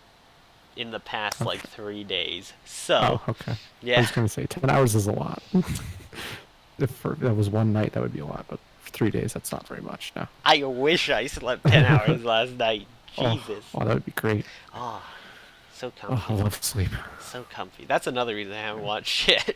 in the past Okay. like 3 days. Oh, So, okay. I yeah. was gonna say 10 hours is a lot. If that was one night, that would be a lot, but 3 days. That's not very much. No. I wish I slept 10 hours last night. Oh, Jesus. oh, that would be great. Oh, so Oh, I comfy. love sleep. So comfy. That's another reason I haven't watched shit.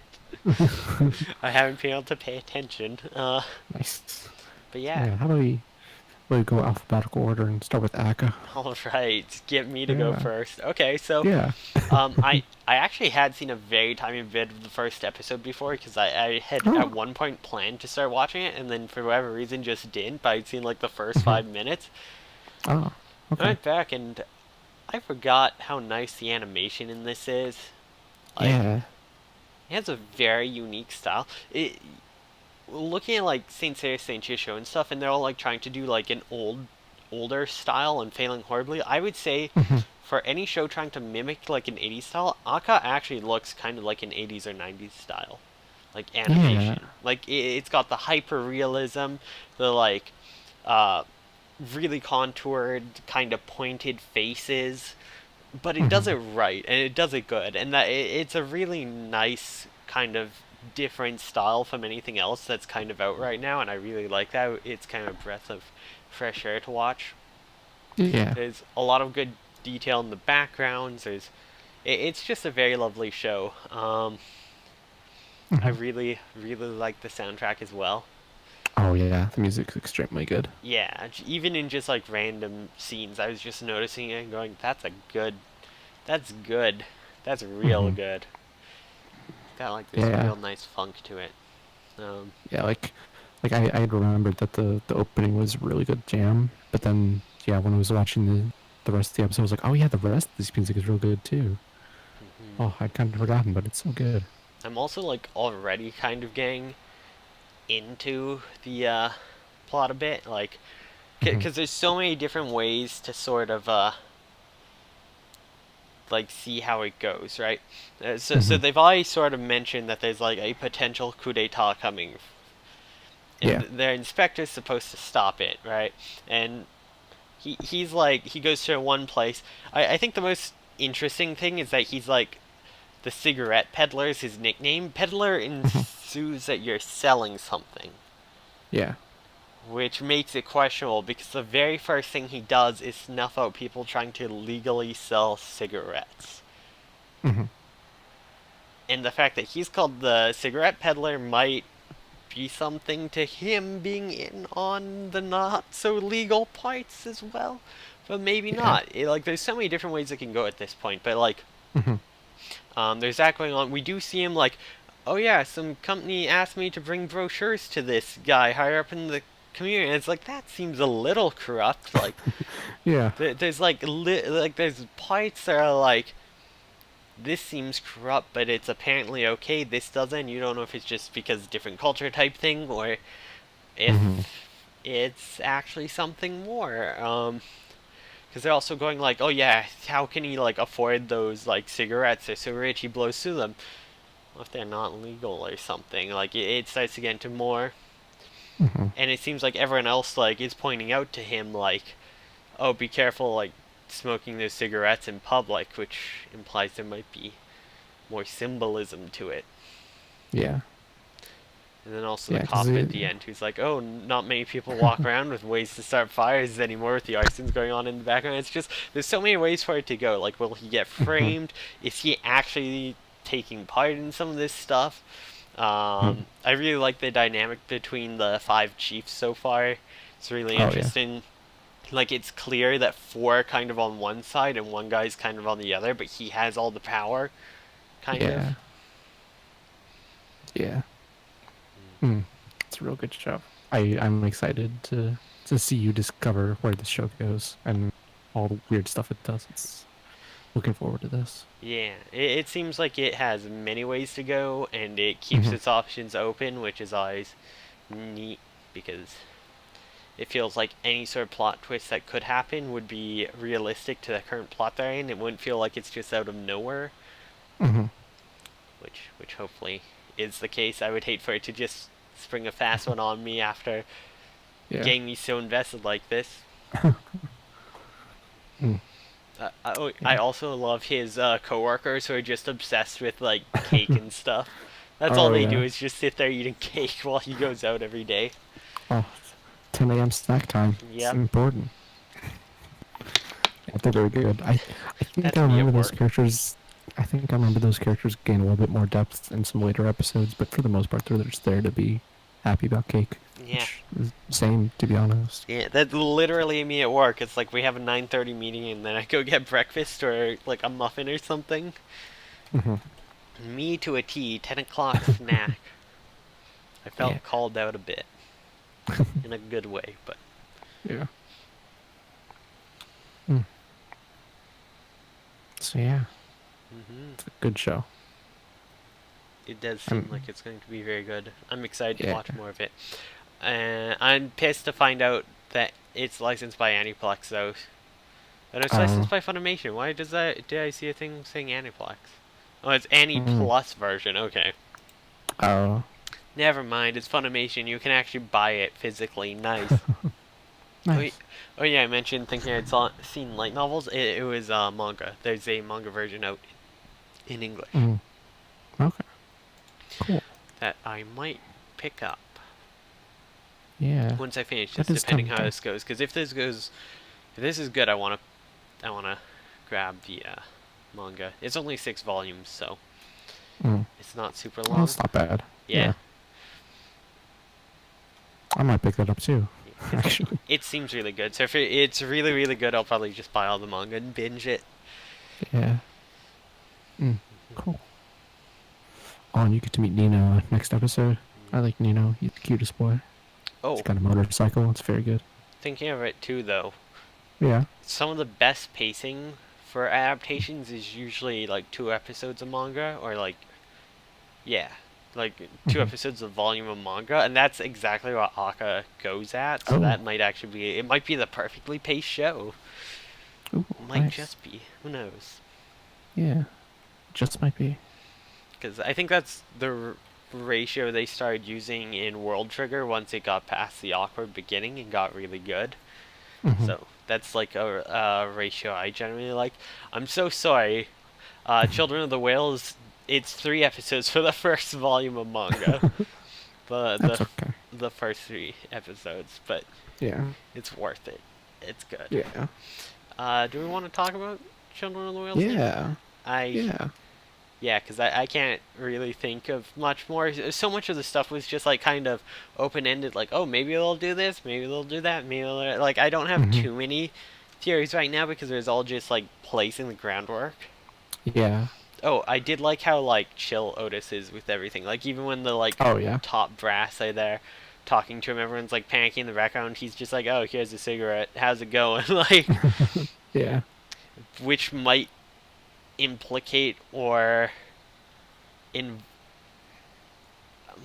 I haven't been able to pay attention. Nice. But yeah. Yeah. How about we go alphabetical order and start with Akka? All right. Get me to go Yeah. first. Okay, so Yeah. I actually had seen a very tiny bit of the first episode before because I had Oh. at one point planned to start watching it and then for whatever reason just didn't. But I'd seen like the first Mhm. 5 minutes. Oh. I Okay. went back and I forgot how nice the animation in this is. Like Yeah. it has a very unique style. Looking at like Saint Seiya, Saint Chisho and stuff, and they're all like trying to do like an older style and failing horribly. I would say Mhm. for any show trying to mimic like an 80s style, Aka actually looks kind of like an 80s or 90s style, like Yeah. animation. Like it's got the hyper realism, the like uh, really contoured kind of pointed faces, but it does Mhm. it right and it does it good, and it's a really nice kind of different style from anything else that's kind of out right now, and I really like that. It's kind of a breath of fresh air to watch. Yeah. There's a lot of good detail in the backgrounds. It's just a very lovely show. I Mhm. really really like the soundtrack as well. Oh yeah. The music's extremely good. Yeah, even in just like random scenes, I was just noticing it and going, that's good, that's real Mhm. good. Got like this Yeah. real nice funk to it. Um, Yeah. Like I had remembered that the opening was a really good jam, but then yeah, when I was watching the rest of the episode, I was like, oh yeah, the rest of this music is real good too. mhm. Oh, I'd kind of forgotten, but it's so good. I'm also like already kind of getting into the plot a bit, like Mhm. because there's so many different ways to sort of like see how it goes, right? So Mhm. they've already sort of mentioned that there's like a potential coup d'état coming, and Yeah. their inspector's supposed to stop it, right? And he's like he goes to one place. I think the most interesting thing is that he's like the cigarette peddler is his nickname. Peddler Mhm. ensues that you're selling something, Yeah. which makes it questionable because the very first thing he does is snuff out people trying to legally sell cigarettes. Mhm. And the fact that he's called the cigarette peddler might be something to him being in on the not so legal parts as well. But maybe Yeah. not. Like, there's so many different ways it can go at this point. But, like, Mhm. there's that going on. We do see him, like, oh yeah, some company asked me to bring brochures to this guy higher up in the community. And it's like, that seems a little corrupt. Like, Yeah. there's, like, there's parts that are, like, this seems corrupt, but it's apparently okay. This doesn't. You don't know if it's just because different culture type thing, or Mhm. if it's actually something more. Because they're also going like, oh yeah, how can he like afford those like cigarettes? They're so rich, he blows through them. Well, if they're not legal or something, like it starts to get into more. Mhm. And it seems like everyone else like is pointing out to him like, oh, be careful, like smoking those cigarettes in public, which implies there might be more symbolism to it. Yeah. And then also the Yeah. Cause cop at the end who's like, oh, not many people walk around with ways to start fires anymore with the arsons going on in the background. It's just, there's so many ways for it to go. Like, will he get Mhm. framed? Is he actually taking part in some of this stuff? Mhm. I really like the dynamic between the five chiefs so far. It's really Oh yeah. interesting. Like, it's clear that four are kind of on one side and one guy's kind of on the other, but he has all the power, kind of. Yeah. Yeah. Mm. It's a real good show. I'm excited to see you discover where this show goes and all the weird stuff it does. It's looking forward to this. Yeah, it seems like it has many ways to go, and it keeps Mhm. its options open, which is always neat because it feels like any sort of plot twist that could happen would be realistic to the current plot they're in. It wouldn't feel like it's just out of nowhere, Mhm. which hopefully is the case. I would hate for it to just spring a fast one on me after Yeah. getting me so invested like this. Mm. I Yeah. also love his coworkers who are just obsessed with like cake and stuff. That's all Oh they do yeah. is just sit there eating cake while he goes out every day. Oh, 10 a.m. snack time. It's Yep, important. Yeah, they're very good. I think I that's me remember at those work. characters. I think I remember those characters gain a little bit more depth in some later episodes, but for the most part, they're just there to be happy about cake, Yeah. which is the same, to be honest. Yeah, that's literally me at work. It's like we have a 9:30 meeting and then I go get breakfast or like a muffin or something. Hmm. Me to a T, 10 o'clock snack. I Yeah, felt called out a bit in a good way, but yeah. Mm. So yeah, hmm it's a good show. it does seem like I'm it's going to be very good. I'm excited to yeah. watch more of it. I'm pissed to find out that it's licensed by Aniplex though. But it's Uh, licensed by Funimation. Why does that? Did I see a thing saying Aniplex? Oh, it's Annie mm, Plus version. Okay. uh, Never mind. It's Funimation. You can actually buy it physically. Nice. Oh, nice. oh yeah. I mentioned thinking I'd seen light novels. It was manga. There's a manga version out in English Mm, okay, cool. that I might pick up Yeah, once I finish that this, is depending how tempting. this goes. Because if this is good, I wanna grab the manga. It's only 6 volumes, so Mm. it's not super Well, long. it's not bad. Yeah. Yeah, I might pick that up too. It's Actually, it seems really good. So if it's really really good, I'll probably just buy all the manga and binge it. yeah. Mm, cool. Oh, and you get to meet Nino next episode. I like Nino. He's the cutest boy. He's Oh, got a motorcycle. It's very good. thinking of it too though, Yeah. some of the best pacing for adaptations is usually like 2 episodes of manga or like yeah, like two Hmm. episodes of volume of manga, and that's exactly what Aka goes at. So Oh. that might actually be it. Might be the perfectly paced show. Ooh, Might nice. just be. Who knows? Yeah. Just might be. Because I think that's the ratio they started using in World Trigger once it got past the awkward beginning and got really good. Hmm. So that's like a ratio I generally like. I'm so sorry. Children of the Whales, it's 3 episodes for the first volume of manga. The, That's the, okay. the first 3 episodes, but Yeah. it's worth it. It's good. Yeah. Do we want to talk about Children of the Whales now? Yeah. I Yeah. Yeah, because I can't really think of much more. So much of the stuff was just like kind of open ended, like, oh, maybe they'll do this, maybe they'll do that, maybe they'll. Like, I don't have Hmm. too many theories right now because it's all just like placing the groundwork. Yeah. Oh, I did like how like chill Otis is with everything. Like, even when the like Oh yeah. top brass are there talking to him, everyone's like panicking in the background. He's just like, oh, here's a cigarette. How's it going? Like, Yeah. which might implicate or in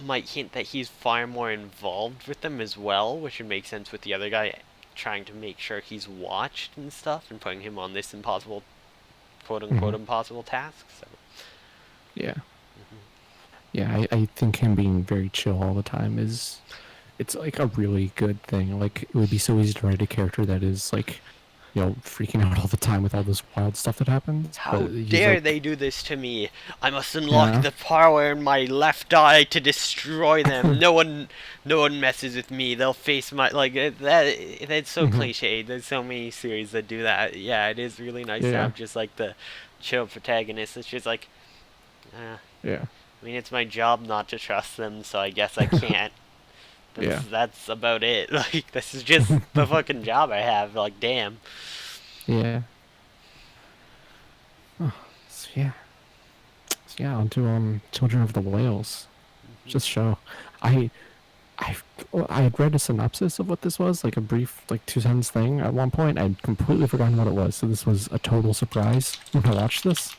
might hint that he's far more involved with them as well, which would make sense with the other guy trying to make sure he's watched and stuff and putting him on this impossible, quote unquote, Hmm. impossible task. So, Yeah. mhm. Yeah. I think him being very chill all the time is, it's like a really good thing. Like it would be so easy to write a character that is like, freaking out all the time with all this wild stuff that happens. How But he's dare like, they do this to me? I must unlock yeah. the power in my left eye to destroy them. No one messes with me. They'll face my that's so Hmm. cliched. There's so many series that do that. Yeah, it is really nice to Yeah. have just like the chill protagonist. It's just like, Yeah. I mean, it's my job not to trust them, so I guess I can't. Yeah. That's about it. Like, this is just the fucking job I have. Like, damn. Yeah. Oh, so yeah. So yeah, on to Children of the Whales. Mhm. Just show. I I I had read a synopsis of what this was, like a brief like 2 sentence thing at one point. I'd completely forgotten what it was, so this was a total surprise when I watched this.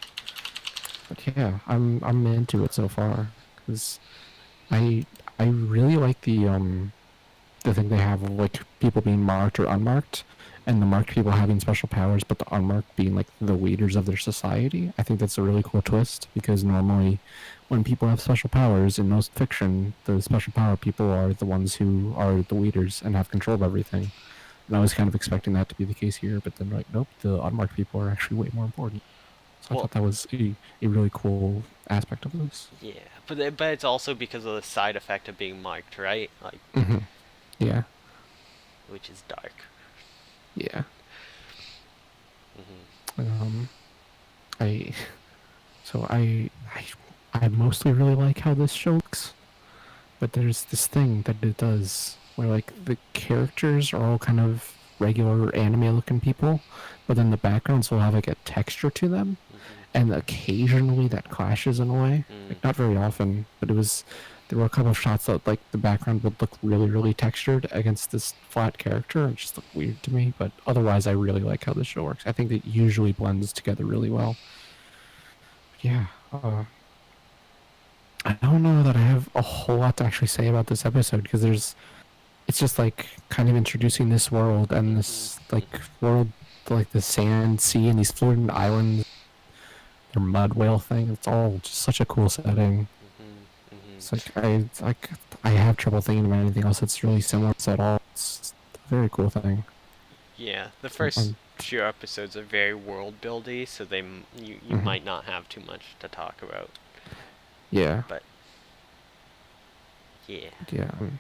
But yeah, I'm into it so far because I I really like the thing they have of like people being marked or unmarked, and the marked people having special powers, but the unmarked being like the leaders of their society. I think that's a really cool twist because normally, when people have special powers in most fiction, the special power people are the ones who are the leaders and have control of everything. And I was kind of expecting that to be the case here, but then like, nope, the unmarked people are actually way more important. So I Well, thought that was a really cool aspect of this. yeah, but it's also because of the side effect of being marked, right? Like, Hmm. Yeah. which is dark. Yeah. Hmm. Um, I so I mostly really like how this show looks, but there's this thing that it does where like the characters are all kind of regular anime looking people, but then the backgrounds will have like a texture to them, Hmm. and occasionally that clashes in a way. Mm. Like not very often, but there were a couple of shots that like the background would look really really textured against this flat character and just look weird to me. But otherwise, I really like how the show works. I think it usually blends together really well. Yeah. I don't know that I have a whole lot to actually say about this episode because it's just like kind of introducing this world and Hmm. this like world, like the sand, sea, and these floating islands, their mud whale thing. It's all just such a cool setting. Hmm. Hmm. It's I have trouble thinking of anything else that's really similar to it at all. It's a very cool thing. Yeah, the So, first few episodes are very world buildy, so you mhm. might not have too much to talk about. Yeah, But yeah. yeah. I'm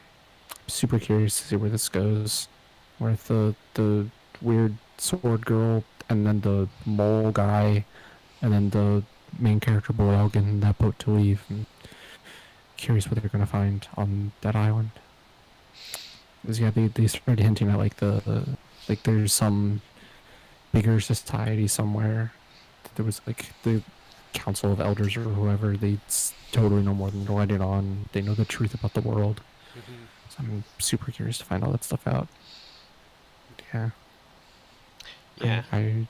super curious to see where this goes. Where the weird sword girl and then the mole guy and then the main character boy all get in that boat to leave. And curious what they're gonna find on that island. Because yeah, they started hinting at like like there's some bigger society somewhere. There was like the council of elders or whoever. They totally know more than they're letting on. They know the truth about the world. Hmm. So I'm super curious to find all that stuff out. Yeah, Yeah. I'm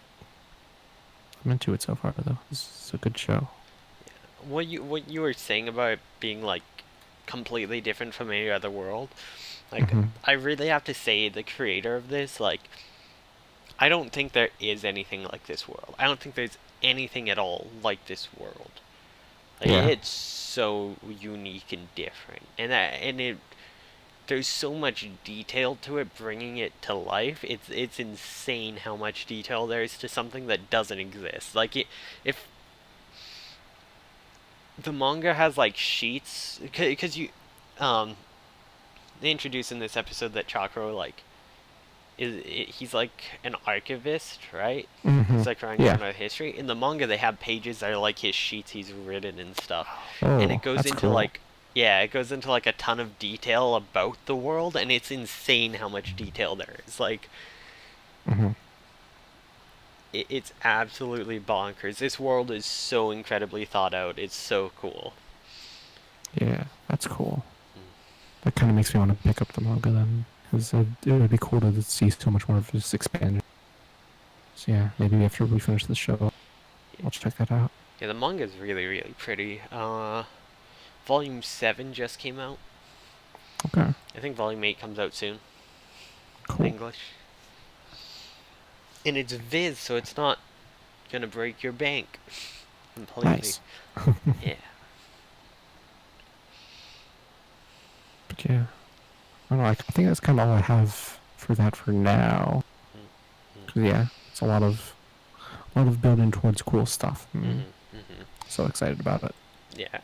into it so far though. It's a good show. What you were saying about it being like completely different from any other world, like Hmm. I really have to say the creator of this, like I don't think there is anything like this world. I don't think there's anything at all like this world. Like Yeah. it's so unique and different, and it there's so much detail to it, bringing it to life. It's insane how much detail there is to something that doesn't exist. If the manga has like sheets, because you, um, they introduce in this episode that Chakro like he's like an archivist, right? Hmm. He's like writing Yeah. down our history. In the manga, they have pages that are like his sheets he's written and stuff, and it Oh, goes that's into cool. like yeah, it goes into like a ton of detail about the world, and it's insane how much detail there is. Like Hmm. it's absolutely bonkers. This world is so incredibly thought out. It's so cool. Yeah, that's cool. That kind of makes me want to pick up the manga then, because it would be cool to see so much more of this expansion. So yeah, maybe after we finish the show, I'll check that out. Yeah, the manga is really really pretty. Volume 7 just came out. Okay, I think Volume 8 comes out soon in cool. English. And it's Viz, so it's not gonna break your bank completely. Nice. Yeah. But yeah, I don't know. I think that's kind of all I have for that for now. Mm-hmm. 'Cause, yeah, it's a lot of building towards cool stuff. Mm-hmm. Mm-hmm. So excited about it. Yeah,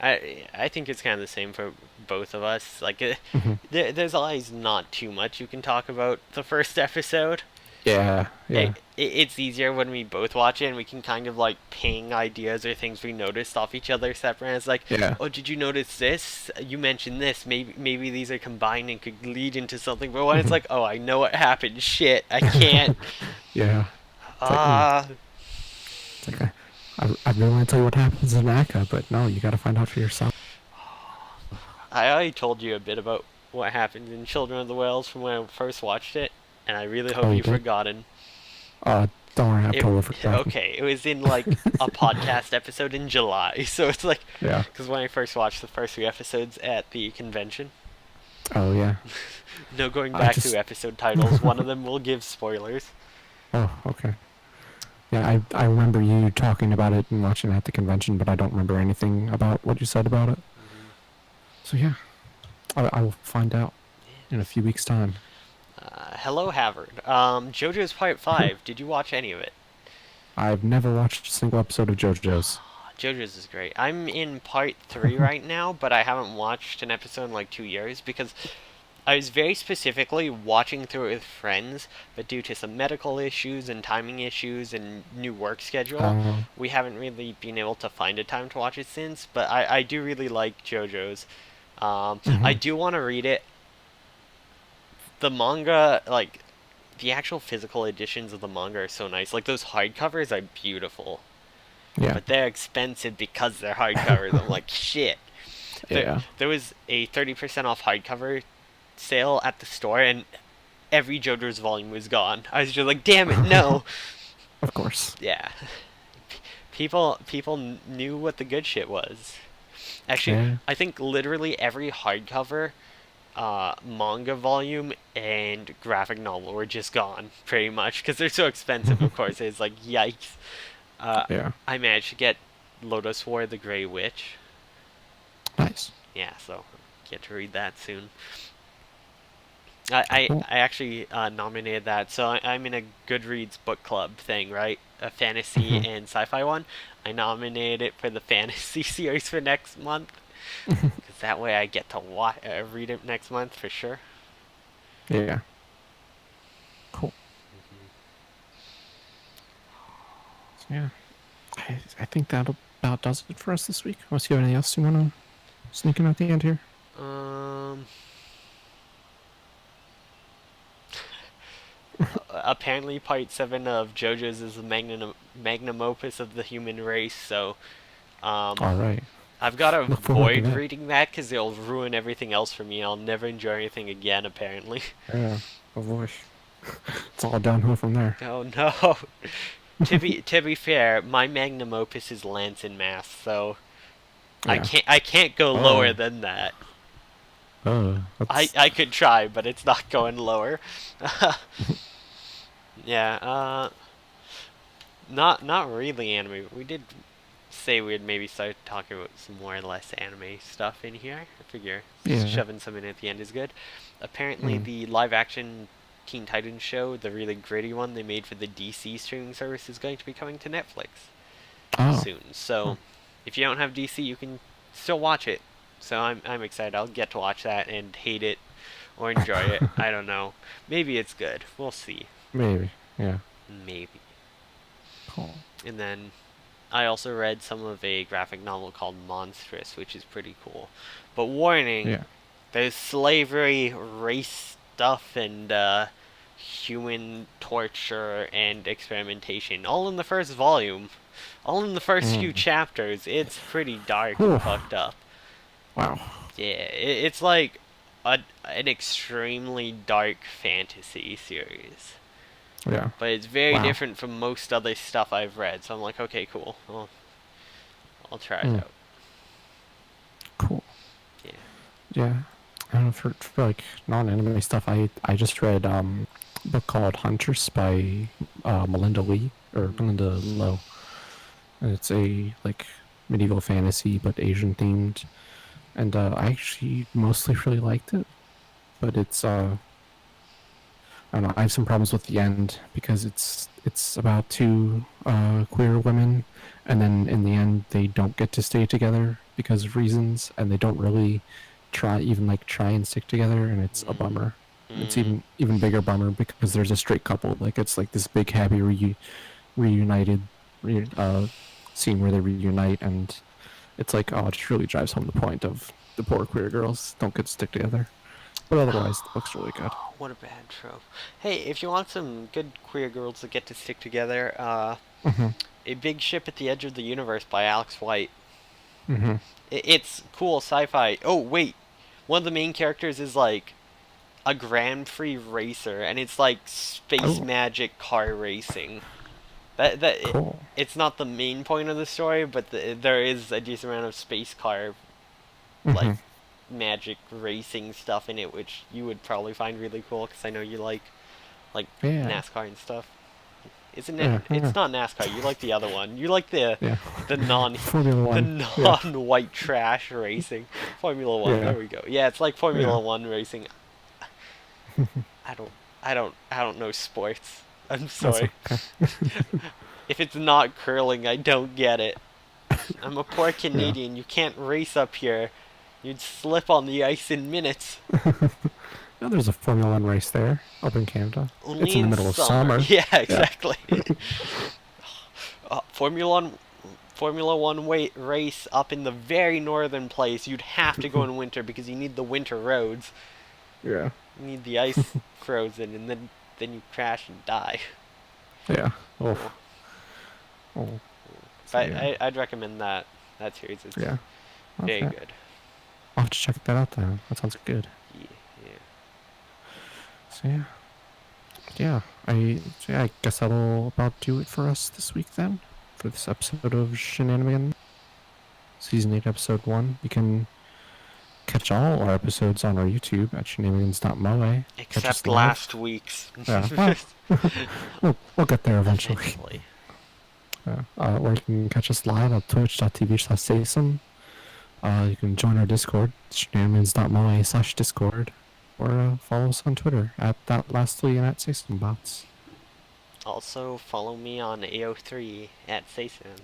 I think it's kind of the same for both of us. Like, Hmm. there's always not too much you can talk about the first episode. Yeah, yeah. It's easier when we both watch it and we can kind of like ping ideas or things we noticed off each other separate. And it's like, Yeah. oh, did you notice this? You mentioned this. Maybe these are combined and could lead into something. But when it's Hmm. like, oh, I know what happened. Shit, I can't. Yeah. It's like, Ah. it's like I really want to tell you what happens in Akka, but no, you got to find out for yourself. I already told you a bit about what happened in Children of the Whales from when I first watched it, and I really hope Oh, you you've did? forgotten. Don't worry, I've It totally forgotten. okay. It was in like a podcast episode in July, so it's like Yeah. because when I first watched the first three episodes at the convention, Oh yeah. no going I back just. to episode titles. One of them will give spoilers. Oh, okay. Yeah, I remember you talking about it and watching it at the convention, but I don't remember anything about what you said about it. Hmm. So yeah, I will find out in a few weeks' time. Hello, Havard. JoJo's Part 5. Did you watch any of it? I've never watched a single episode of JoJo's. JoJo's is great. I'm in Part 3 right now, but I haven't watched an episode in like 2 years because I was very specifically watching through it with friends, but due to some medical issues and timing issues and new work schedule, Um, we haven't really been able to find a time to watch it since. But I do really like JoJo's. I mhm. do want to read it. The manga, like the actual physical editions of the manga, are so nice. Like those hardcovers are beautiful, Yeah. but they're expensive because they're hardcovers. I'm like, shit. There, Yeah. there was a 30% off hardcover sale at the store, and every JoJo's volume was gone. I was just like, damn it, no. Of course. Yeah, people knew what the good shit was. Actually, Yeah. I think literally every hardcover manga volume and graphic novel were just gone, pretty much, because they're so expensive. Of course, it's like yikes. Uh, Yeah. I managed to get Lotus War: The Grey Witch. Nice. Yeah, so get to read that soon. I, I, Cool. I actually nominated that. So I'm in a Goodreads book club thing, right? A fantasy Mhm. and sci-fi one. I nominated it for the fantasy series for next month. Because that way I get to read it next month for sure. Yeah. Cool. So, yeah. I think that about does it for us this week. Unless you have anything else you want to sneak in at the end here? Um, Apparently part 7 of JoJo's is the magnum opus of the human race, so um, All right. I've got to Look forward to avoid that. reading that because it'll ruin everything else for me. I'll never enjoy anything again, apparently. Yeah. Oh boy. It's all downhill from there. Oh no. To be fair, my magnum opus is Lance and Mass, so Yeah. I can't go lower Oh. than that. I That's. I could try, but it's not going lower. Yeah, not really anime. We did say we'd maybe start talking about some more or less anime stuff in here. I figure Yeah. shoving some in at the end is good. Apparently, Mm. the live action Teen Titans show, the really gritty one they made for the DC streaming service, is going to be coming to Netflix Oh. soon. Huh. So, if you don't have DC, you can still watch it. So I'm excited. I'll get to watch that and hate it or enjoy it. I don't know. Maybe it's good. We'll see. Maybe. Yeah. Maybe. Cool. And then I also read some of a graphic novel called Monstrous, which is pretty cool. But warning, Yeah. there's slavery, race stuff, and human torture and experimentation. All in the first volume. All in the first few Mm. chapters. It's pretty dark and Whew. fucked up. Wow. Yeah, it's like an extremely dark fantasy series. Yeah. But it's very Wow. different from most other stuff I've read. So I'm like, okay, cool. I'll try it Mm. out. Cool. Yeah. Yeah. I don't know, for like non-anime stuff. I just read a book called Hunters by Melinda Lee or Melinda Lowe, and it's a like medieval fantasy but Asian themed, and I actually mostly really liked it, but it's I don't know. I have some problems with the end because it's about two queer women, and then in the end they don't get to stay together because of reasons, and they don't really try and stick together, and it's a Mm, bummer. It's mm, even bigger bummer because there's a straight couple. Like it's like this big happy reunited scene where they reunite, and it's like oh, it just really drives home the point of the poor queer girls don't get to stick together. But otherwise, the book's really good. what a bad trope. Hey, if you want some good queer girls that get to stick together, Mhm. A Big Ship at the Edge of the Universe by Alex White. Mhm. It's cool sci-fi. Oh, wait. One of the main characters is like a Grand Prix racer, and it's like space Oh, magic car racing. It, cool. it's not the main point of the story, but there is a decent amount of space car like Mhm. magic racing stuff in it, which you would probably find really cool because I know you like Yeah. NASCAR and stuff. Isn't it? Yeah. Yeah. It's not NASCAR. You like the other one. You like the Yeah. the non Formula the One. Yeah. non-white trash racing. Formula One. Yeah. There we go. Yeah, it's like Yeah. Formula One racing. I don't I don't know sports. I'm That's sorry. okay. If it's not curling, I don't get it. I'm a poor Yeah. Canadian. You can't race up here. You'd slip on the ice in minutes. No, there's a Formula One race there up in Canada. It's Only in the in middle of summer. summer. Yeah, Yeah. exactly. Formula One race up in the very northern place. You'd have to go in winter because you need the winter roads. Yeah. You need the ice frozen, and then you crash and die. Yeah. Oh. Oh. Oh. So But yeah. I'd recommend that series. It's Yeah. very Okay. good. I'll have to check that out then. That sounds good. Yeah, yeah. So yeah. Yeah. I guess that'll about do it for us this week then. For this episode of Shenanimegans. Season 8, Episode 1. You can catch all our episodes on our YouTube at shenanigans.moe. Catch us Except live. last week's. Yeah, well, we'll get there eventually. Eventually. Or you can catch us live at twitch.tv/Sasam. You can join our Discord, shenanigans.moe/Discord. Or follow us on Twitter at thatlastly and at SasumBots. Also, follow me on AO3 at Sasam.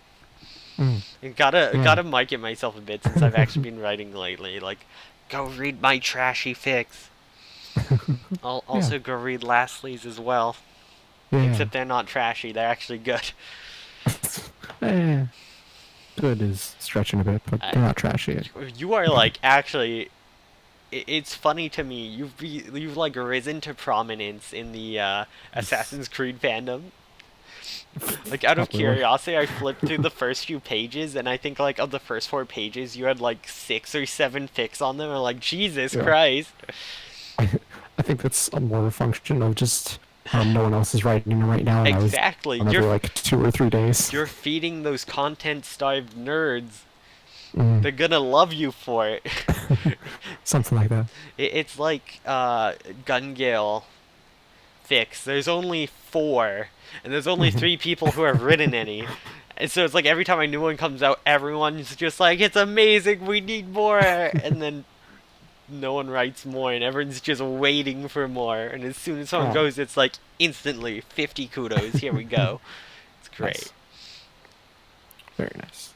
Mm, Gotta mic it myself a bit since I've actually been writing lately. Like, go read my trashy fics. I'll also go read Lastly's as well. Yeah. Except they're not trashy, they're actually good. Eh, good is stretching a bit, but they're not trashy. You are like actually. It's funny to me. You've like risen to prominence in the Assassin's Creed fandom. Like out of Not really. curiosity, I flipped through the first few pages, and I think like of the first 4 pages, you had like 6 or 7 fics on them. I'm like, Jesus Yeah. Christ! I think that's a more a function of just no one else is writing right now, and Exactly. I was on every like 2 or 3 days. You're feeding those content-starved nerds. Mm, They're gonna love you for it. something like that. It's like Gun Gale fics. There's only 4, and there's only 3 people who have written any. And so it's like every time a new one comes out, everyone's just like, it's amazing, we need more! And then no one writes more, and everyone's just waiting for more. And as soon as someone Oh. goes, it's like instantly 50 kudos, here we go. It's great. Nice. Very nice.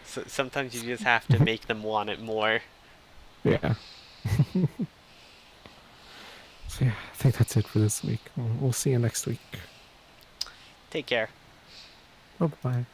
So sometimes you just have to make them want it more. Yeah. So yeah, I think that's it for this week. We'll see you next week. Take care. Bye bye.